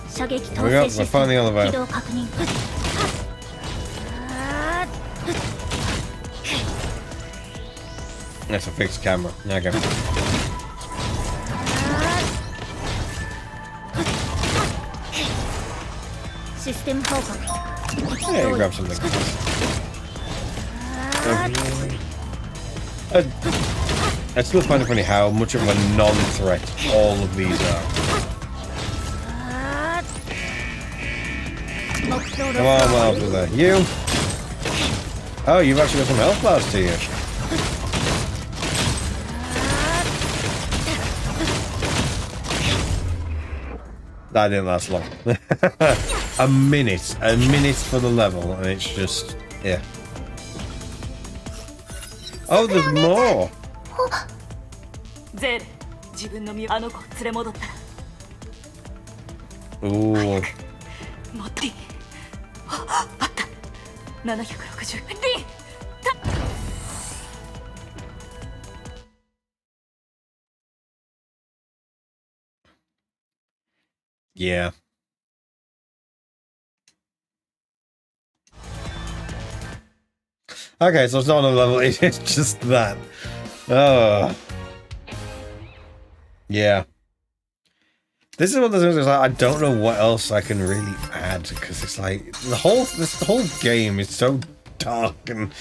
射撃統制システム起動確認。
That's a fixed camera. Okay.
System
Yeah, you grab something. I still find it funny how much of a non-threat all of these are. Come on, Miles, with that. You? Oh, you've actually got some health bars to you. That didn't last long. a minute for the level, and it's just, yeah. Oh, there's more.
ゼーレ、自分の身あの子を連れ戻ったら
Ooh.
もっといい。あった760。リン
Yeah. Okay, so it's not on a level, it's just that. Oh. Yeah. This is one of those things like, I don't know what else I can really add, because it's like the whole game is so dark and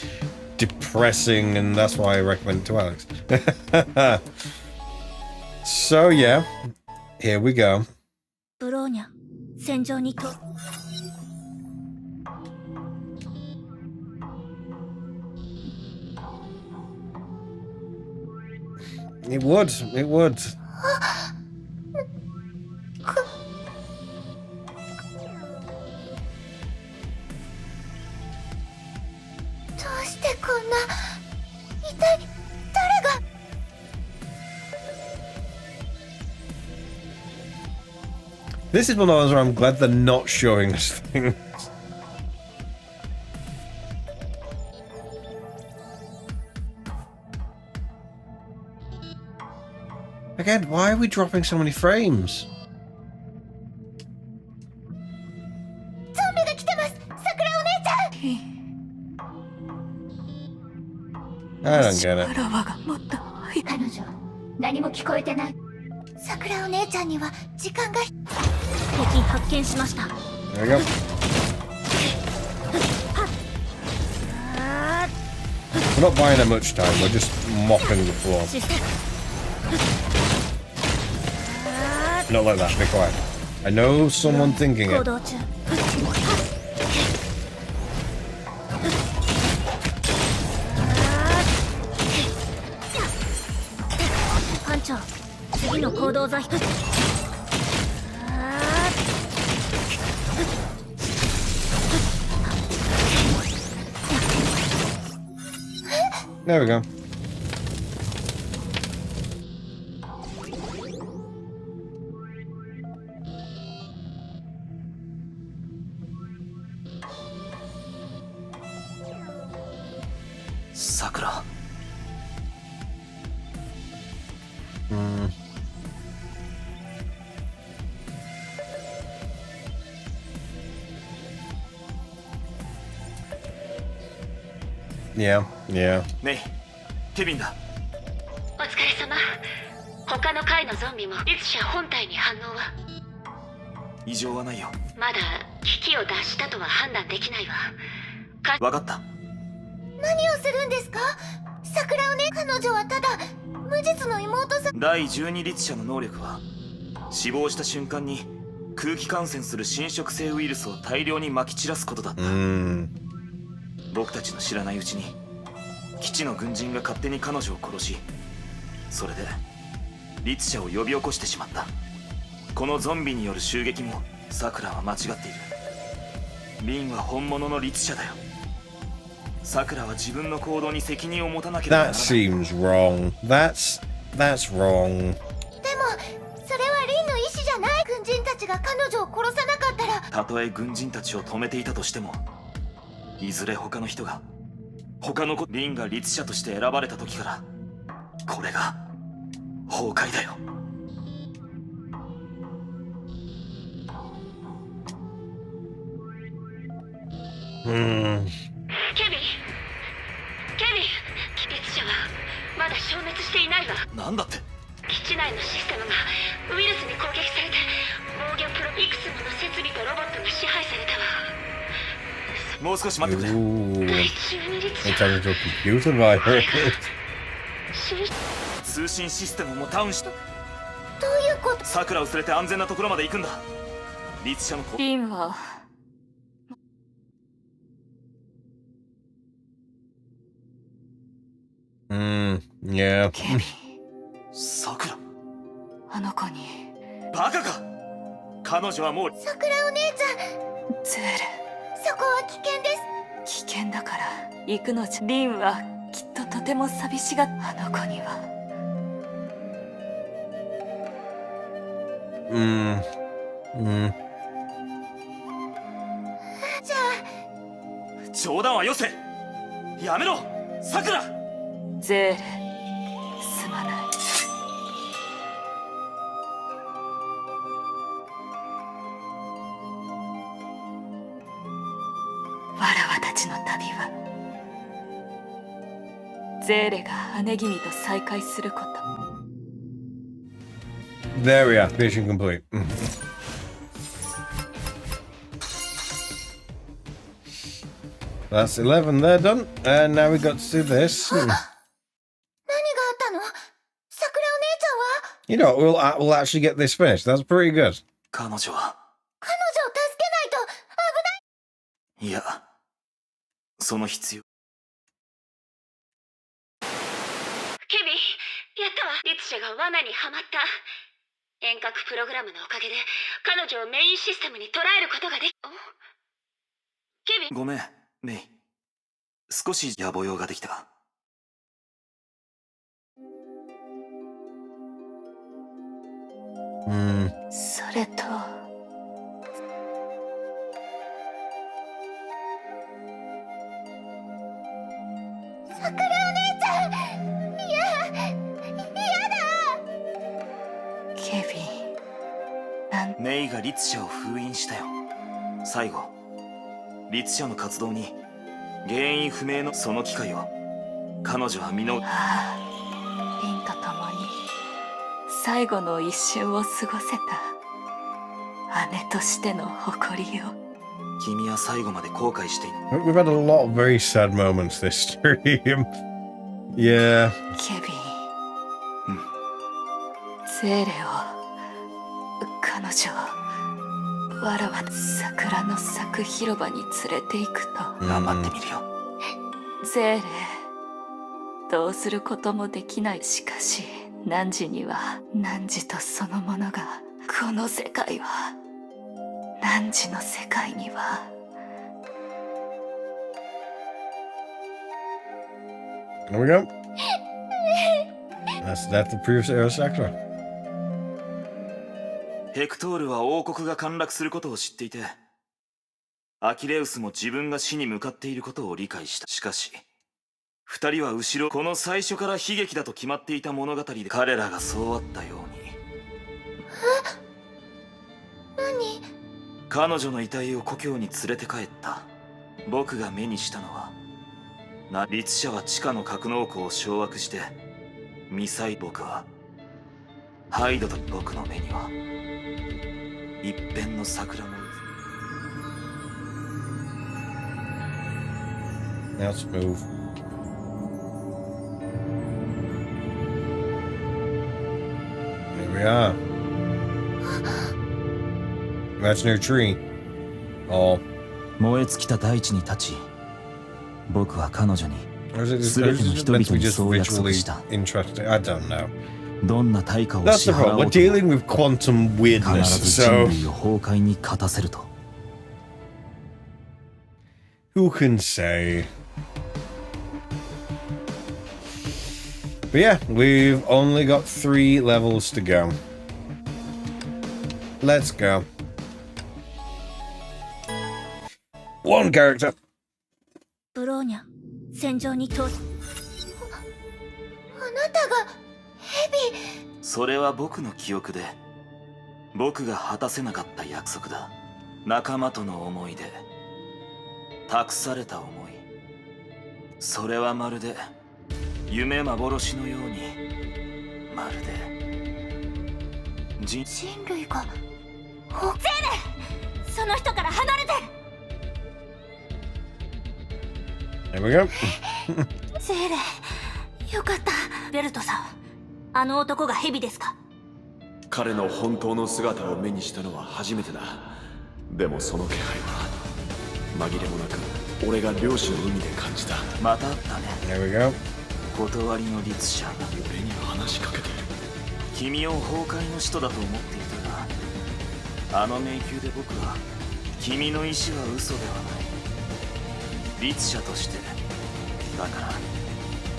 depressing, and that's why I recommend it to Alex. So yeah, here we go.
ブローニャ戦場にと
It would. It would.
どうしてこんな一体誰が
This is one of those where I'm glad they're not showing us things. Again, why are we dropping so many frames?
ゾンビが来てます。桜お姉ちゃん
I don't get it.
彼女何も聞こえてない。桜お姉ちゃんには時間が敵発見しました。
There we go. We're not buying her much time, we're just mopping the floor. Not like that, be quiet. I know someone thinking
行
it.
動中。班長、次の行動座引く。
There we go.
Sakura.
Yeah, yeah.
ねえ、ケビンだ。
お疲れ様。他の階のゾンビも律者本体に反応は
異常はないよ。
まだ危機を脱したとは判断できないわ。
わかった。
何をするんですか？桜をね、彼女はただ無実の妹さん。
第12律者の能力は死亡した瞬間に空気感染する侵食性ウイルスを大量に撒き散らすことだった。僕たちの知らないうちに基地の軍人が勝手に彼女を殺し、それで律者を呼び起こしてしまった。このゾンビによる襲撃もさくらは間違っている。リンは本物の律者だよ。さくらは自分の行動に責任を持たなければならない。
That seems wrong. That's wrong.
でもそれはリンの意思じゃない。軍人たちが彼女を殺さなかったら、
たとえ軍人たちを止めていたとしても、いずれ他の人がリンが律者として選ばれた時からこれが崩壊だよ。
ケビン、律者はまだ消滅していないわ。
なんだって？
基地内のシステムがウイルスに攻撃されて、防御プロいくつもの設備とロボットが支配されたわ。
もう少し待ってくれ。
Ooh.
第12律
They
者
turned into a computer virus.
通信システムもダウンした。
どういうこと？
さくらを連れて安全なところまで行くんだ。律者の子。
リンは
Yeah.
さくら。
あの子に
バカか。彼女はもう。
桜お姉ちゃん、
ゼール、
そこは危険です。
危険だから行くのじゃ。リンはきっと
とても寂しがっあの子には。
じゃ
冗談はよせ。やめろさくら。
ゼーレ、すまない。わらわたちの旅はゼーレが姉君と再会すること。
There we are. Mission complete. That's 11 there done. And now we got to do this.
何があったの？桜お姉ちゃんは？
You know, we'll actually get this finished. That's pretty good.
彼女は。
彼女を助けないと危ない。
いや、その必要。
ケビン、やったわ。リツシャが罠にはまった。遠隔プログラムのおかげで彼女をメインシステムに捉えることができ。ケビン。
ごめん、メイ。少し野暮用ができた。
それと
桜お姉ちゃん、いやだ。
ケビン、
メイがリツシャを封印したよ。最後、リツシャの活動に原因不明のその機会を彼女は見逃。
ああ、リンと共に最後の一瞬を過ごせた姉としての誇りを。
君は最後まで後悔している。
We've had a lot of very sad moments this stream. Yeah.
ケビン、ゼーレを、彼女をわらわ桜の咲く広場に連れて行くと。
頑張ってみるよ。
ゼーレ、どうすることもできない。しかし汝には汝とそのものが、この世界は汝の世界には。
There we go. That's the previous era Sakura.
ヘクトールは王国が陥落することを知っていて、アキレウスも自分が死に向かっていることを理解した。しかし二人は後ろ、この最初から悲劇だと決まっていた物語で彼らがそうあったように。
何？
彼女の遺体を故郷に連れて帰った。僕が目にしたのは、リツシャは地下の格納庫を掌握してミサイル。僕はハイドと僕の目には一片の桜の。
Let's move. There we are. That's no tree. Oh.
燃え尽きた大地に立ち、僕は彼女に
Or is it
すべての人々に
just
そう約束
visually
した。
interesting? I don't know.
どんな対価を
That's
支
the
払
problem.
お
We're
うと
dealing with quantum
必
weirdness,
ず
so
人類を崩壊に勝たせると。
who can say? But yeah, we've only got 3 levels to go. Let's go. 1 character.
ブローニャ、戦場に到。あなたがヘビ。
それは僕の記憶で、僕が果たせなかった約束だ。仲間との思い出、託された思い。それはまるで夢幻のように、まるで人
類が。ゼーレ、その人から離れて。
There we go.
ゼーレ、よかった。ベルトさん、あの男がヘビですか？
彼の本当の姿を目にしたのは初めてだ。でもその気配は紛れもなく俺が漁師の海で感じた。
またあったね。
There we go.
断りのリツシャが
俺に話しかけてる。
君を崩壊の使徒だと思っていたが、あの迷宮で僕は君の意志は嘘ではない。リツシャとしてだから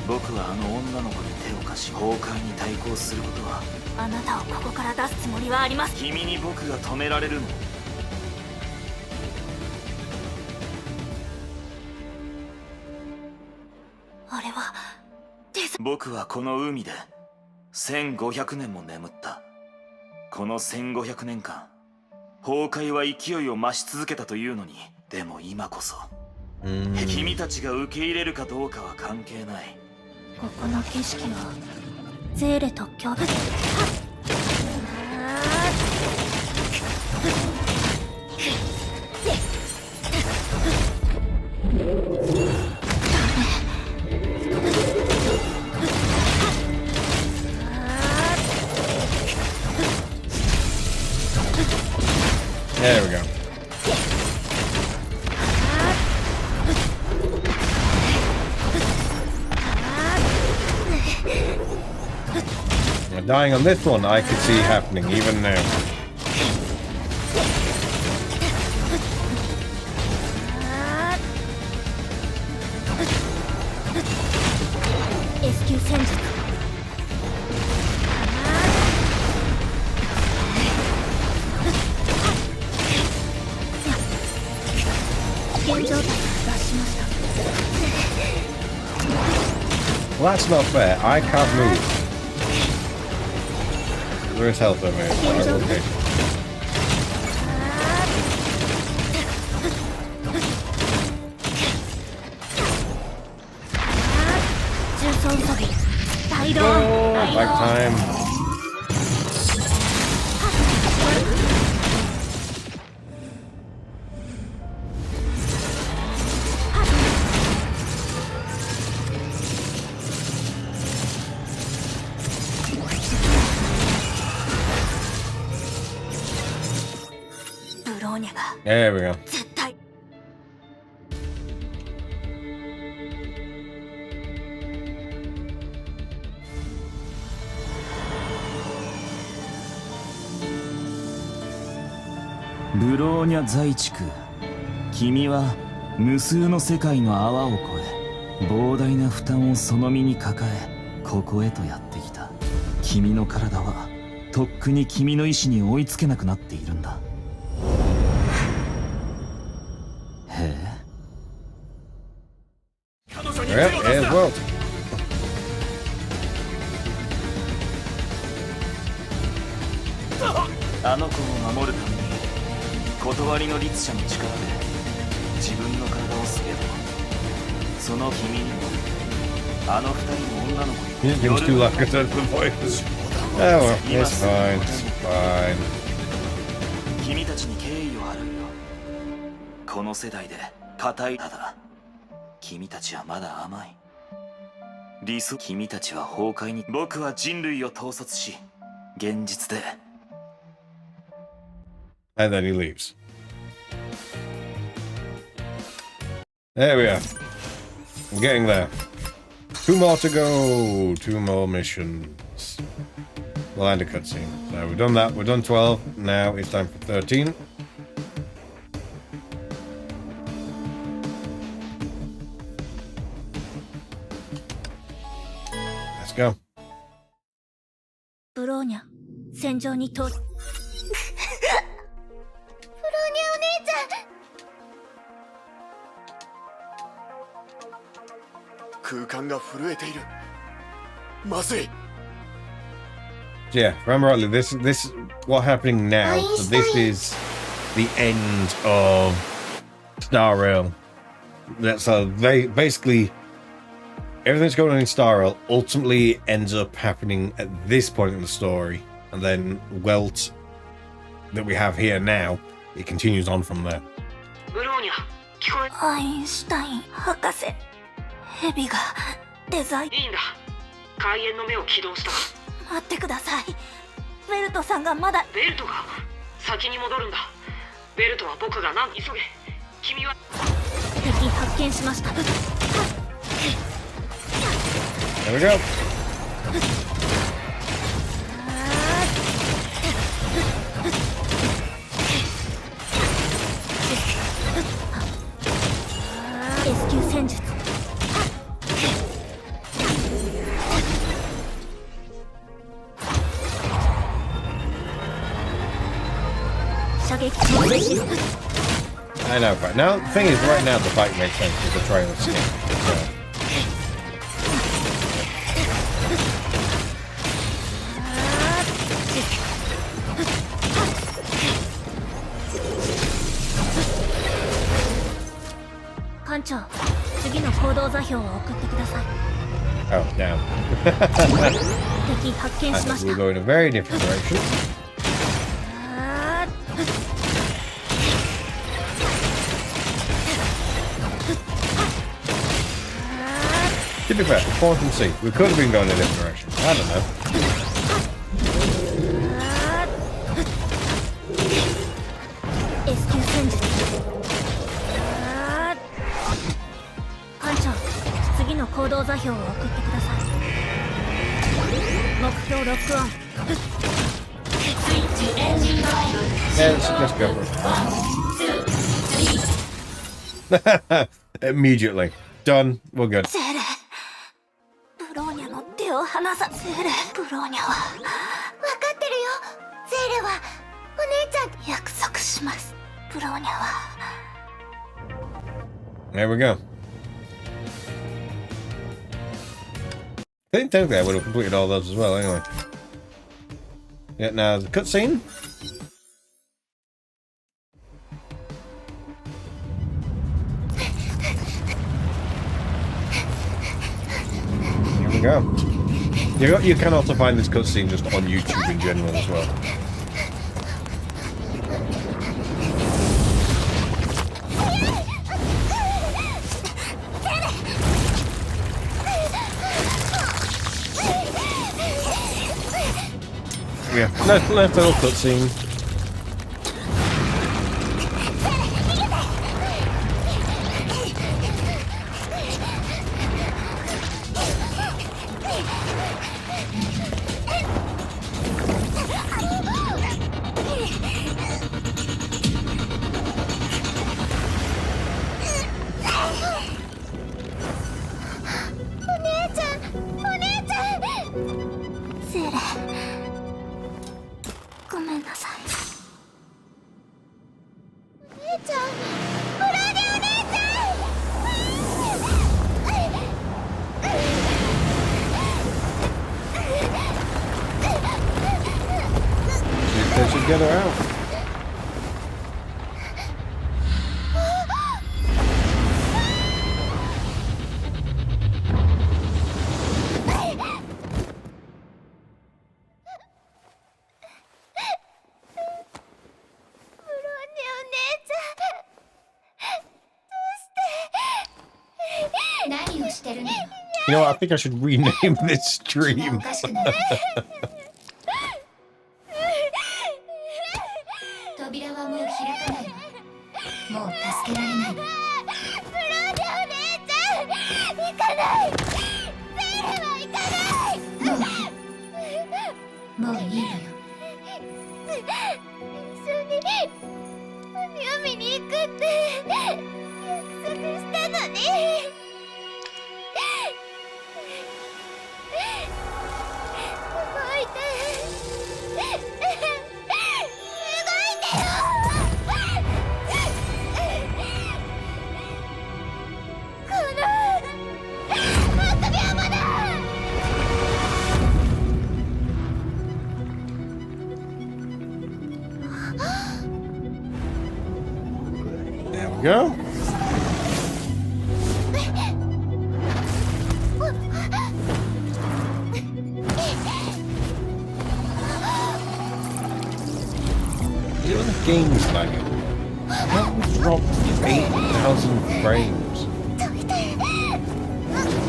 僕はあの女の子に手を貸し崩壊に対抗することは
あなたをここから出すつもりはあります。
君に僕が止められるの？
あれは
僕はこの海で1500年も眠った。この1500年間崩壊は勢いを増し続けたというのに、でも今こそ君たちが受け入れるかどうかは関係ない。
ここの景色はゼーレと共物。
There we go. Dying on this one, I could see happening even now.
SQ 戦術。現状態を出しました。
Well, that's not fair. I can't move. There is health over here. Right, okay. Oh, back time. There we go.
Bronya Zaichiku, 君は無数の世界の泡を超え、膨大な負担をその身に抱え、ここへとやってきた。君の体はとっくに君の意志に追いつけなくなっているんだ。へえ。
Yep, as well.
あの子を守るために断りの律者の力で自分の体をすれば、その君にもあの二人の女の子に
Things too loud because of the voices. Oh well, it's fine, it's fine.
君たちに敬意を払うよ。この世代で固い。ただ君たちはまだ甘い。君たちは崩壊に、僕は人類を統率し、現実で。
And then he leaves. There we are. I'm getting there. 2 more to go. 2 more missions. We'll end a cutscene. So we've done that. We've done 12. Now it's time for 13. Let's go.
ブローニャ、戦場に到。ブローニャお姉ちゃん。
空間が震えている。まずい。
Yeah, remember rightly, this what's happening now. So this is the end of Star Rail. So they basically everything that's going on in Star Rail ultimately ends up happening at this point in the story, and then Welt that we have here now, it continues on from there.
ブローニャ、聞こえ。
アインシュタイン博士、ヘビがデザイン。
いいんだ。開演の目を起動した。
待ってください。ベルトさんがまだ。
ベルトが先に戻るんだ。ベルトは僕が急げ。君は
敵発見しました。
There we go.
SQ 戦術。
I know, but now the thing is, right now the fight makes sense because they're trying to escape. So. Oh, damn. I think we'll go in a very different direction. To be fair, pause and see. We could have been going in a different direction. I don't know. Yeah, let's just go for it. Immediately. Done. We're good.
ブローニャの手を離さゼーレブローニャは分かってるよゼーレはお姉ちゃんと約束しますブローニャは
There we go. I think technically I would have completed all those as well anyway. Yeah, now the cutscene. Go. You can also find this cutscene just on YouTube in general as well. Yeah, nice little cutscene. They should get her out. You know what? I think I should rename this stream. Go. It was a game's lagging. That would drop 8,000 frames.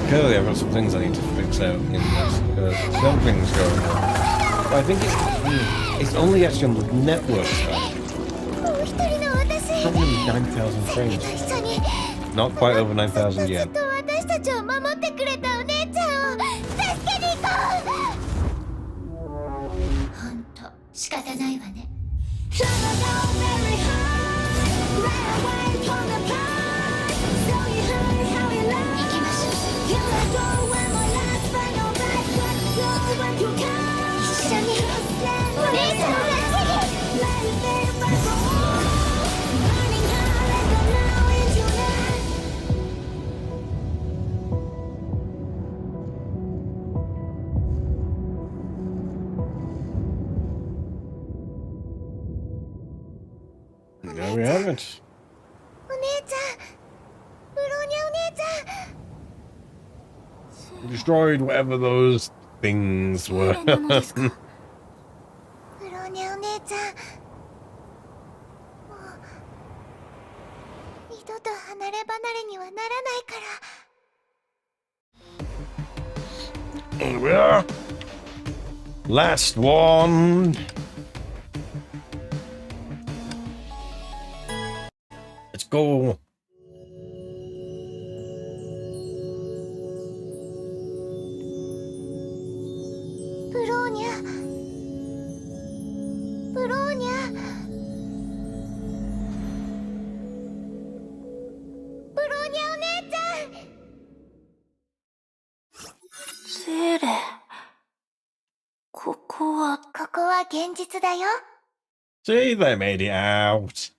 Clearly I've got some things I need to fix out in this, because something's going on. But I think it's only actually on the network side. Probably 9,000 frames. Not quite over 9,000 yet. There we have it.
お姉ちゃん、ブローニャお姉ちゃん。
Destroyed whatever those things were.
ブローニャお姉ちゃん、もう二度と離れ離れにはならないから。
Here we are. Last one. Let's go.
ブローニャ、ブローニャ、ブローニャお姉ちゃん。
ゼーレ、ここは
現実だよ。
See, they made it out.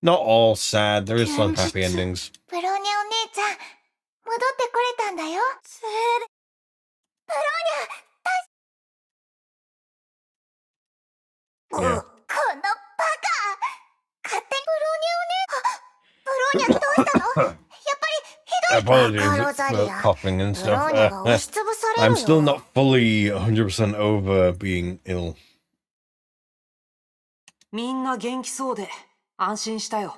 Not all sad. There is some happy endings.
ブローニャお姉ちゃん、戻ってこれたんだよ。ゼーレ、ブローニャ、このバカ、勝手にブローニャお姉、ブローニャどうしたの？やっぱりひどい。
Apologies for coughing and
ブロ
stuff.
ーニャが押しつぶされる
I'm
よ。
still not fully 100% over being ill.
みんな元気そうで安心したよ。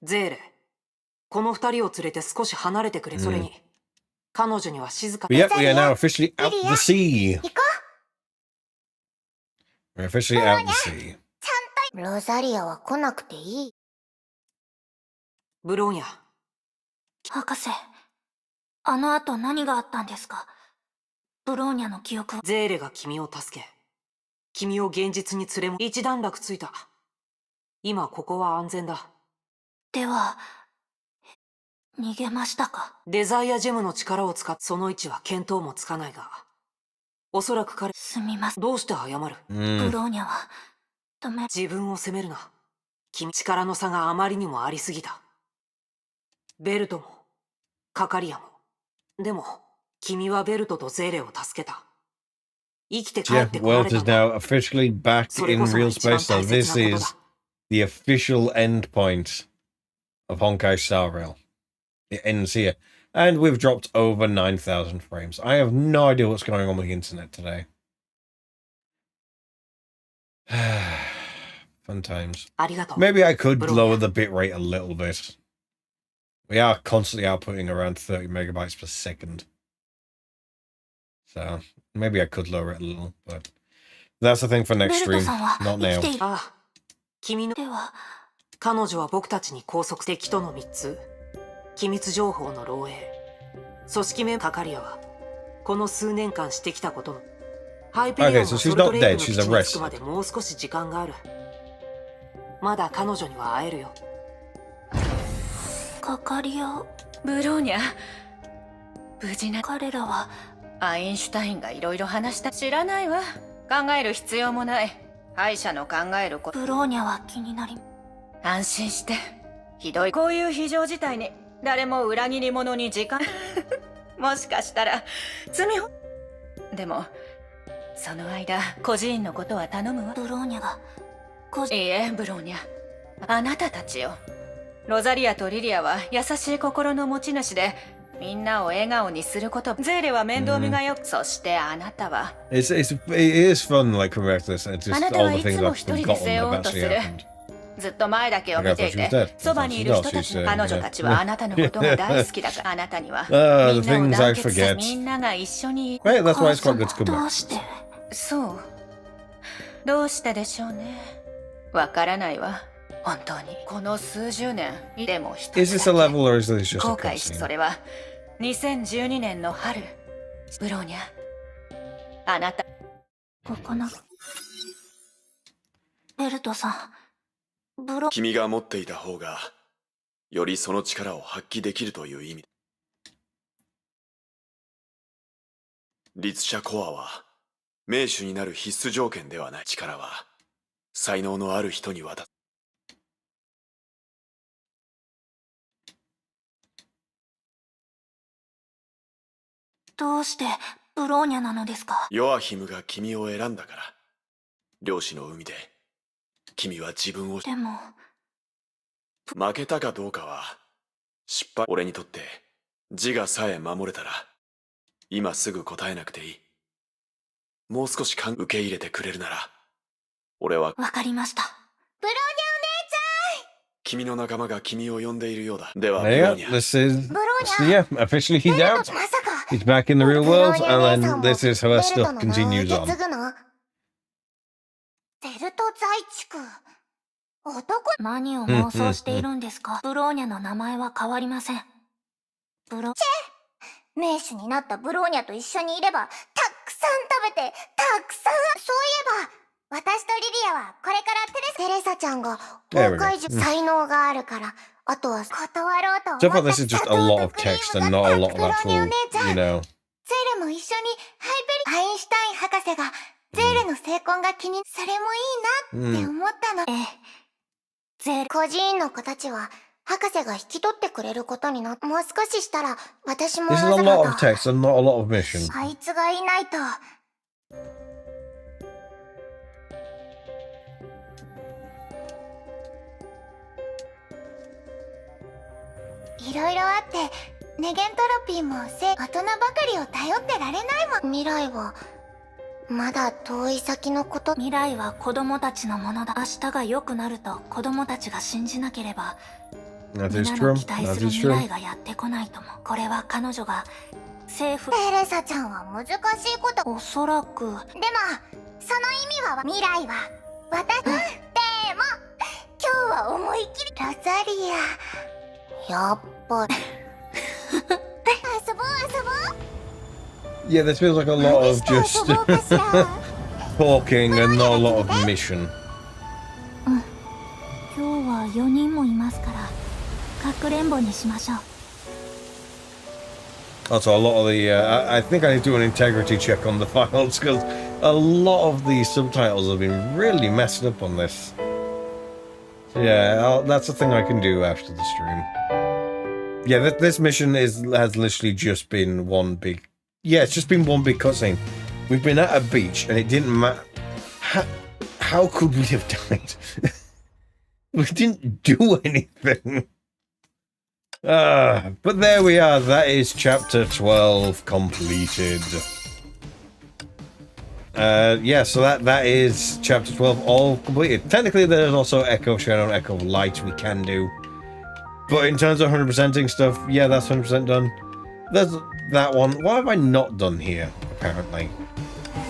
ゼーレ、この二人を連れて少し離れてくれ。それに彼女には静か
But yep, we are now officially out the sea.
行こ
We're officially out the sea.
う。ロザリアは来なくていい。
ブローニャ、
博士、あの後何があったんですか？ブローニャの記憶は。
ゼーレが君を助け、君を現実に連れも一段落ついた。今ここは安全だ。
では、逃げましたか？
デザイアジェムの力を使ってその位置は見当もつかないが、おそらく彼。
すみません。
どうして謝る？
ブローニャは
自分を責めるな。君、力の差があまりにもありすぎた。ベルトもカカリアも。でも君はベルトとゼーレを助けた。生きて帰っ
Jeff
てこられ
Welt
た
is
んだ。
now officially back in real space, so this is the official end point of Honkai Star Rail. It ends here. And we've dropped over 9,000 frames. I have no idea what's going on with the internet today. Fun times.
ありがとう。
Maybe I could lower the bitrate a little bit. We are constantly outputting around 30 megabytes per second. So maybe I could lower it a little, but that's the thing for next stream, not now.
ああ、君の。
では、
彼女は僕たちに拘束。敵との3つ、機密情報の漏洩、組織名カカリアはこの数年間してきたことの。ハイペリオンはソルトレイクの基地に着くまでもう少し時間がある。まだ彼女には会えるよ。
カカリア、
ブローニャ、無事な。
彼らは
アインシュタインがいろいろ話した。知らないわ。考える必要もない。敗者の考えること。
ブローニャは気になり。
安心して。ひどい。こういう非常事態に誰も裏切り者に時間もしかしたら罪を。でもその間孤児院のことは頼むわ。
ブローニャが
いいえ、ブローニャ、あなたたちよ。ロザリアとリリアは優しい心の持ち主で、みんなを笑顔にすること。ゼーレは面倒見がよく。そしてあなたは。
It is fun, like, coming back to this. It's
あ
just
なた
all
は
the
いつ
things
も
I've
一人で
forgotten
背負お
have
うとす
actually
る。
happened.
ずっと前だけを見ていて、そばにいる人たち、彼女たちはあなたのことが大好きだから。あなたにはみんなを団結さ、みんなが一緒に。
Right, that's why it's quite good to come
どう
back.
して？
そう。どうしてでしょうね。わからないわ。本当に。この数十年でも一つだけ。
Is this a level or is this just
後
a
悔し、
cutscene?
それは2012年の春。ブローニャ、あなた。
ここのベルトさん、ブロ。
君が持っていた方がよりその力を発揮できるという意味。律者コアは名手になる必須条件ではない。力は才能のある人に渡す。
どうしてブローニャなのですか？
ヨアヒムが君を選んだから。漁師の海で君は自分を
でも
負けたかどうかは失敗。俺にとって自我さえ守れたら今すぐ答えなくていい。もう少し受け入れてくれるなら俺は。
わかりました。ブローニャお姉ちゃん。
君の仲間が君を呼んでいるようだ。では、
There you go. This is yeah, officially he's out. He's back in the real world, and then this is how our stuff continues on.
ベルト在地区。男。何を妄想しているんですか。ブローニャの名前は変わりません。名手になったブローニャと一緒にいればたくさん食べてたくさん。そういえば私とリリアはこれからテレサちゃんが崩壊時才能があるからあとは断ろうと。
So far this is just a lot of text and not a lot of actual, you know.
ゼールも一緒にアインシュタイン博士がゼールの成婚が気にそれもいいなって思ったの。ゼール孤児院の子たちは博士が引き取ってくれることになっ。もう少ししたら私も
This is a lot of text and not a lot of mission.
あいつがいないと。いろいろあってネゲントロピーも大人ばかりを頼ってられないもん。未来はまだ遠い先のこと。未来は子供たちのものだ。明日が良くなると子供たちが信じなければ皆の期待する未来がやってこないとも。これは彼女が政府。テレサちゃんは難しいこと。おそらく。でもその意味は未来は私。でも今日は思い切りロザリアやっぱり遊ぼう遊ぼう。
Yeah, this feels like a lot of just talking and not a lot of mission.
今日は4人もいますからかくれんぼにしましょう。
Also, a lot of the I think I need to do an integrity check on the files because a lot of the subtitles have been really messed up on this. Yeah, that's a thing I can do after the stream. Yeah, this mission has literally just been one big. Yeah, it's just been one big cutscene. We've been at a beach and it didn't matter. How could we have died? We didn't do anything. But there we are. That is chapter 12 completed. Yeah, so that is chapter 12 all completed. Technically, there's also Echo Shadow and Echo Light we can do. But in terms of 100%ing stuff, yeah, that's 100% done. There's that one. What have I not done here, apparently?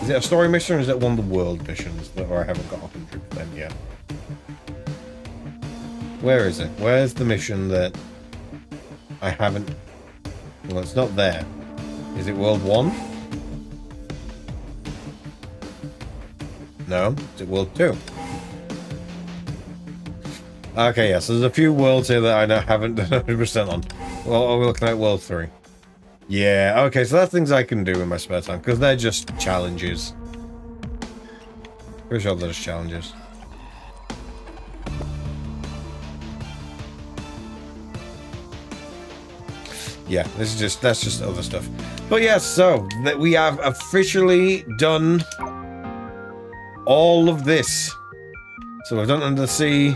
Is it a story mission or is it one of the world missions that I haven't got 100% yet? Where is it? Where's the mission that I haven't... Well, it's not there. Is it World 1? No. Is it World 2? Okay, yes, there's a few worlds here that I haven't done 100% on. Well, we're looking at World 3. Yeah, okay, so that's things I can do in my spare time, because they're just challenges. Pretty sure they're just challenges. Yeah, that's just other stuff. But yeah, so that we have officially done all of this. So we've done Under the Sea,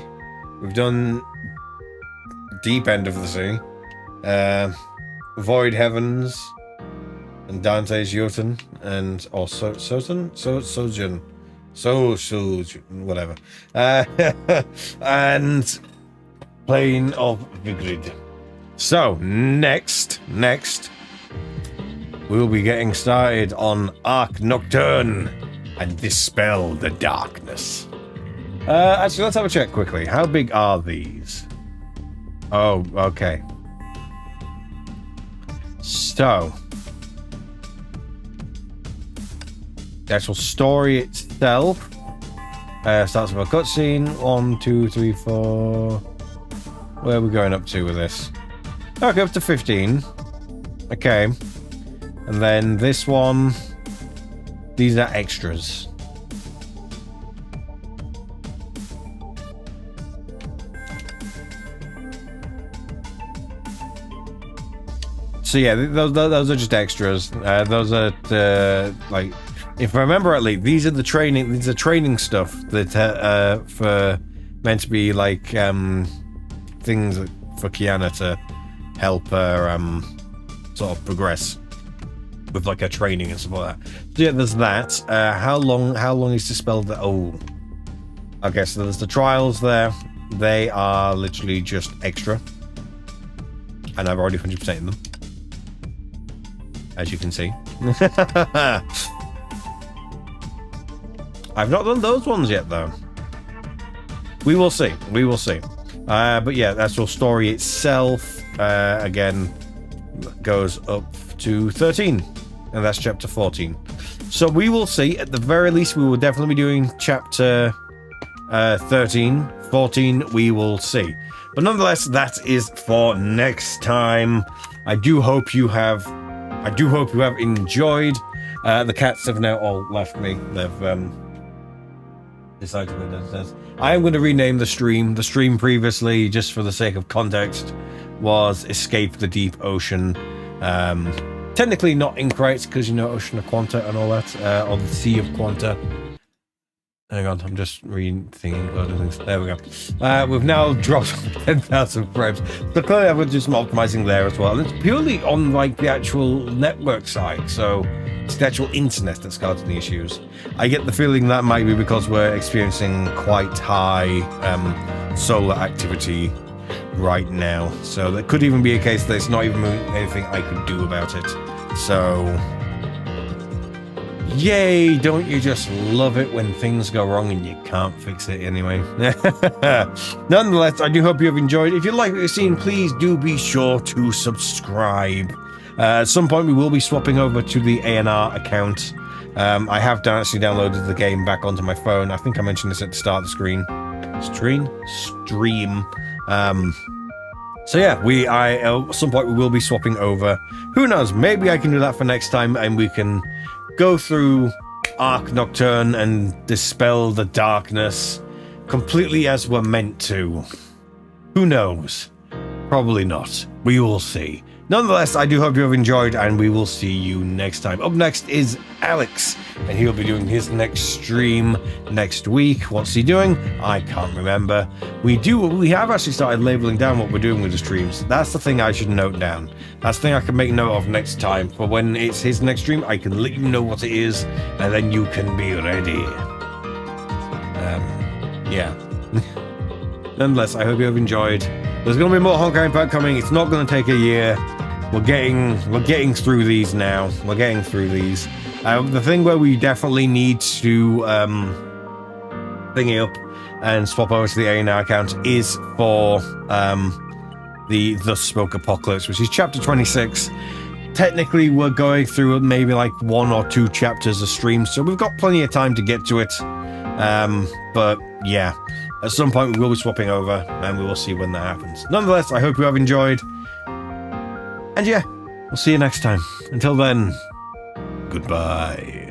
we've done Deep End of the Sea, Void Heavens, and Dante's Jotun, and also Sojun, whatever, and Plane of Vigrid. So next, we'll be getting started on Arc Nocturne and Dispel the Darkness. Actually, let's have a check quickly. How big are these? Oh, okay. So, the actual story itself starts with a cutscene. 1, 2, 3, 4. Where are we going up to with this? Okay, up to 15. Okay. And then this one. These are extras. So yeah, those are just extras. Those are like if I remember rightly, these are training stuff that for meant to be like things for Kiana to help her sort of progress with like her training and stuff like that. So yeah, there's that. How long is dispelled? Oh, okay. So there's the trials there. They are literally just extra, and I've already 100%ed them, as you can see. I've not done those ones yet, though. We will see. We will see. But yeah, that's all. Story itself, again, goes up to 13. And that's chapter 14. So we will see. At the very least, we will definitely be doing chapter 13. 14, we will see. But nonetheless, that is for next time. I do hope you have enjoyed. The cats have now all left me. They've decided to go downstairs. I am going to rename the stream. The stream previously, just for the sake of context, was Escape the Deep Ocean. Technically not incorrect, because you know Ocean of Quanta and all that, or the Sea of Quanta. Hang on, I'm just rethinking loads things. There we go. We've now dropped 10,000 frames. So clearly I've been just optimizing there as well. And it's purely on like the actual network side, so it's the actual internet that's causing the issues. I get the feeling that might be because we're experiencing quite high solar activity right now. So there could even be a case that there's not even anything I could do about it. So yay, don't you just love it when things go wrong and you can't fix it anyway? Nonetheless, I do hope you have enjoyed. If you like what you've seen, please do be sure to subscribe. At some point, we will be swapping over to the ANR account. I have actually downloaded the game back onto my phone. I think I mentioned this at the start of the stream. So yeah, at some point we will be swapping over. Who knows? Maybe I can do that for next time, and we can go through Arc Nocturne and dispel the darkness completely as we're meant to. Who knows? Probably not. We will see. Nonetheless, I do hope you have enjoyed, and we will see you next time. Up next is Alex, and he'll be doing his next stream next week. What's he doing? I can't remember. We have actually started labeling down what we're doing with the streams. That's the thing I should note down. That's the thing I can make note of next time. For when it's his next stream, I can let you know what it is, and then you can be ready. Yeah. Nonetheless, I hope you have enjoyed. There's going to be more Honkai Impact coming. It's not going to take a year. We're getting through these now. We're getting through these. The thing where we definitely need to thingy up and swap over to the ANR account is for the Thus Spoke Apocalypse, which is chapter 26. Technically, we're going through maybe like 1 or 2 chapters a stream, so we've got plenty of time to get to it. But yeah, at some point we will be swapping over, and we will see when that happens. Nonetheless, I hope you have enjoyed. And yeah, we'll see you next time. Until then, goodbye.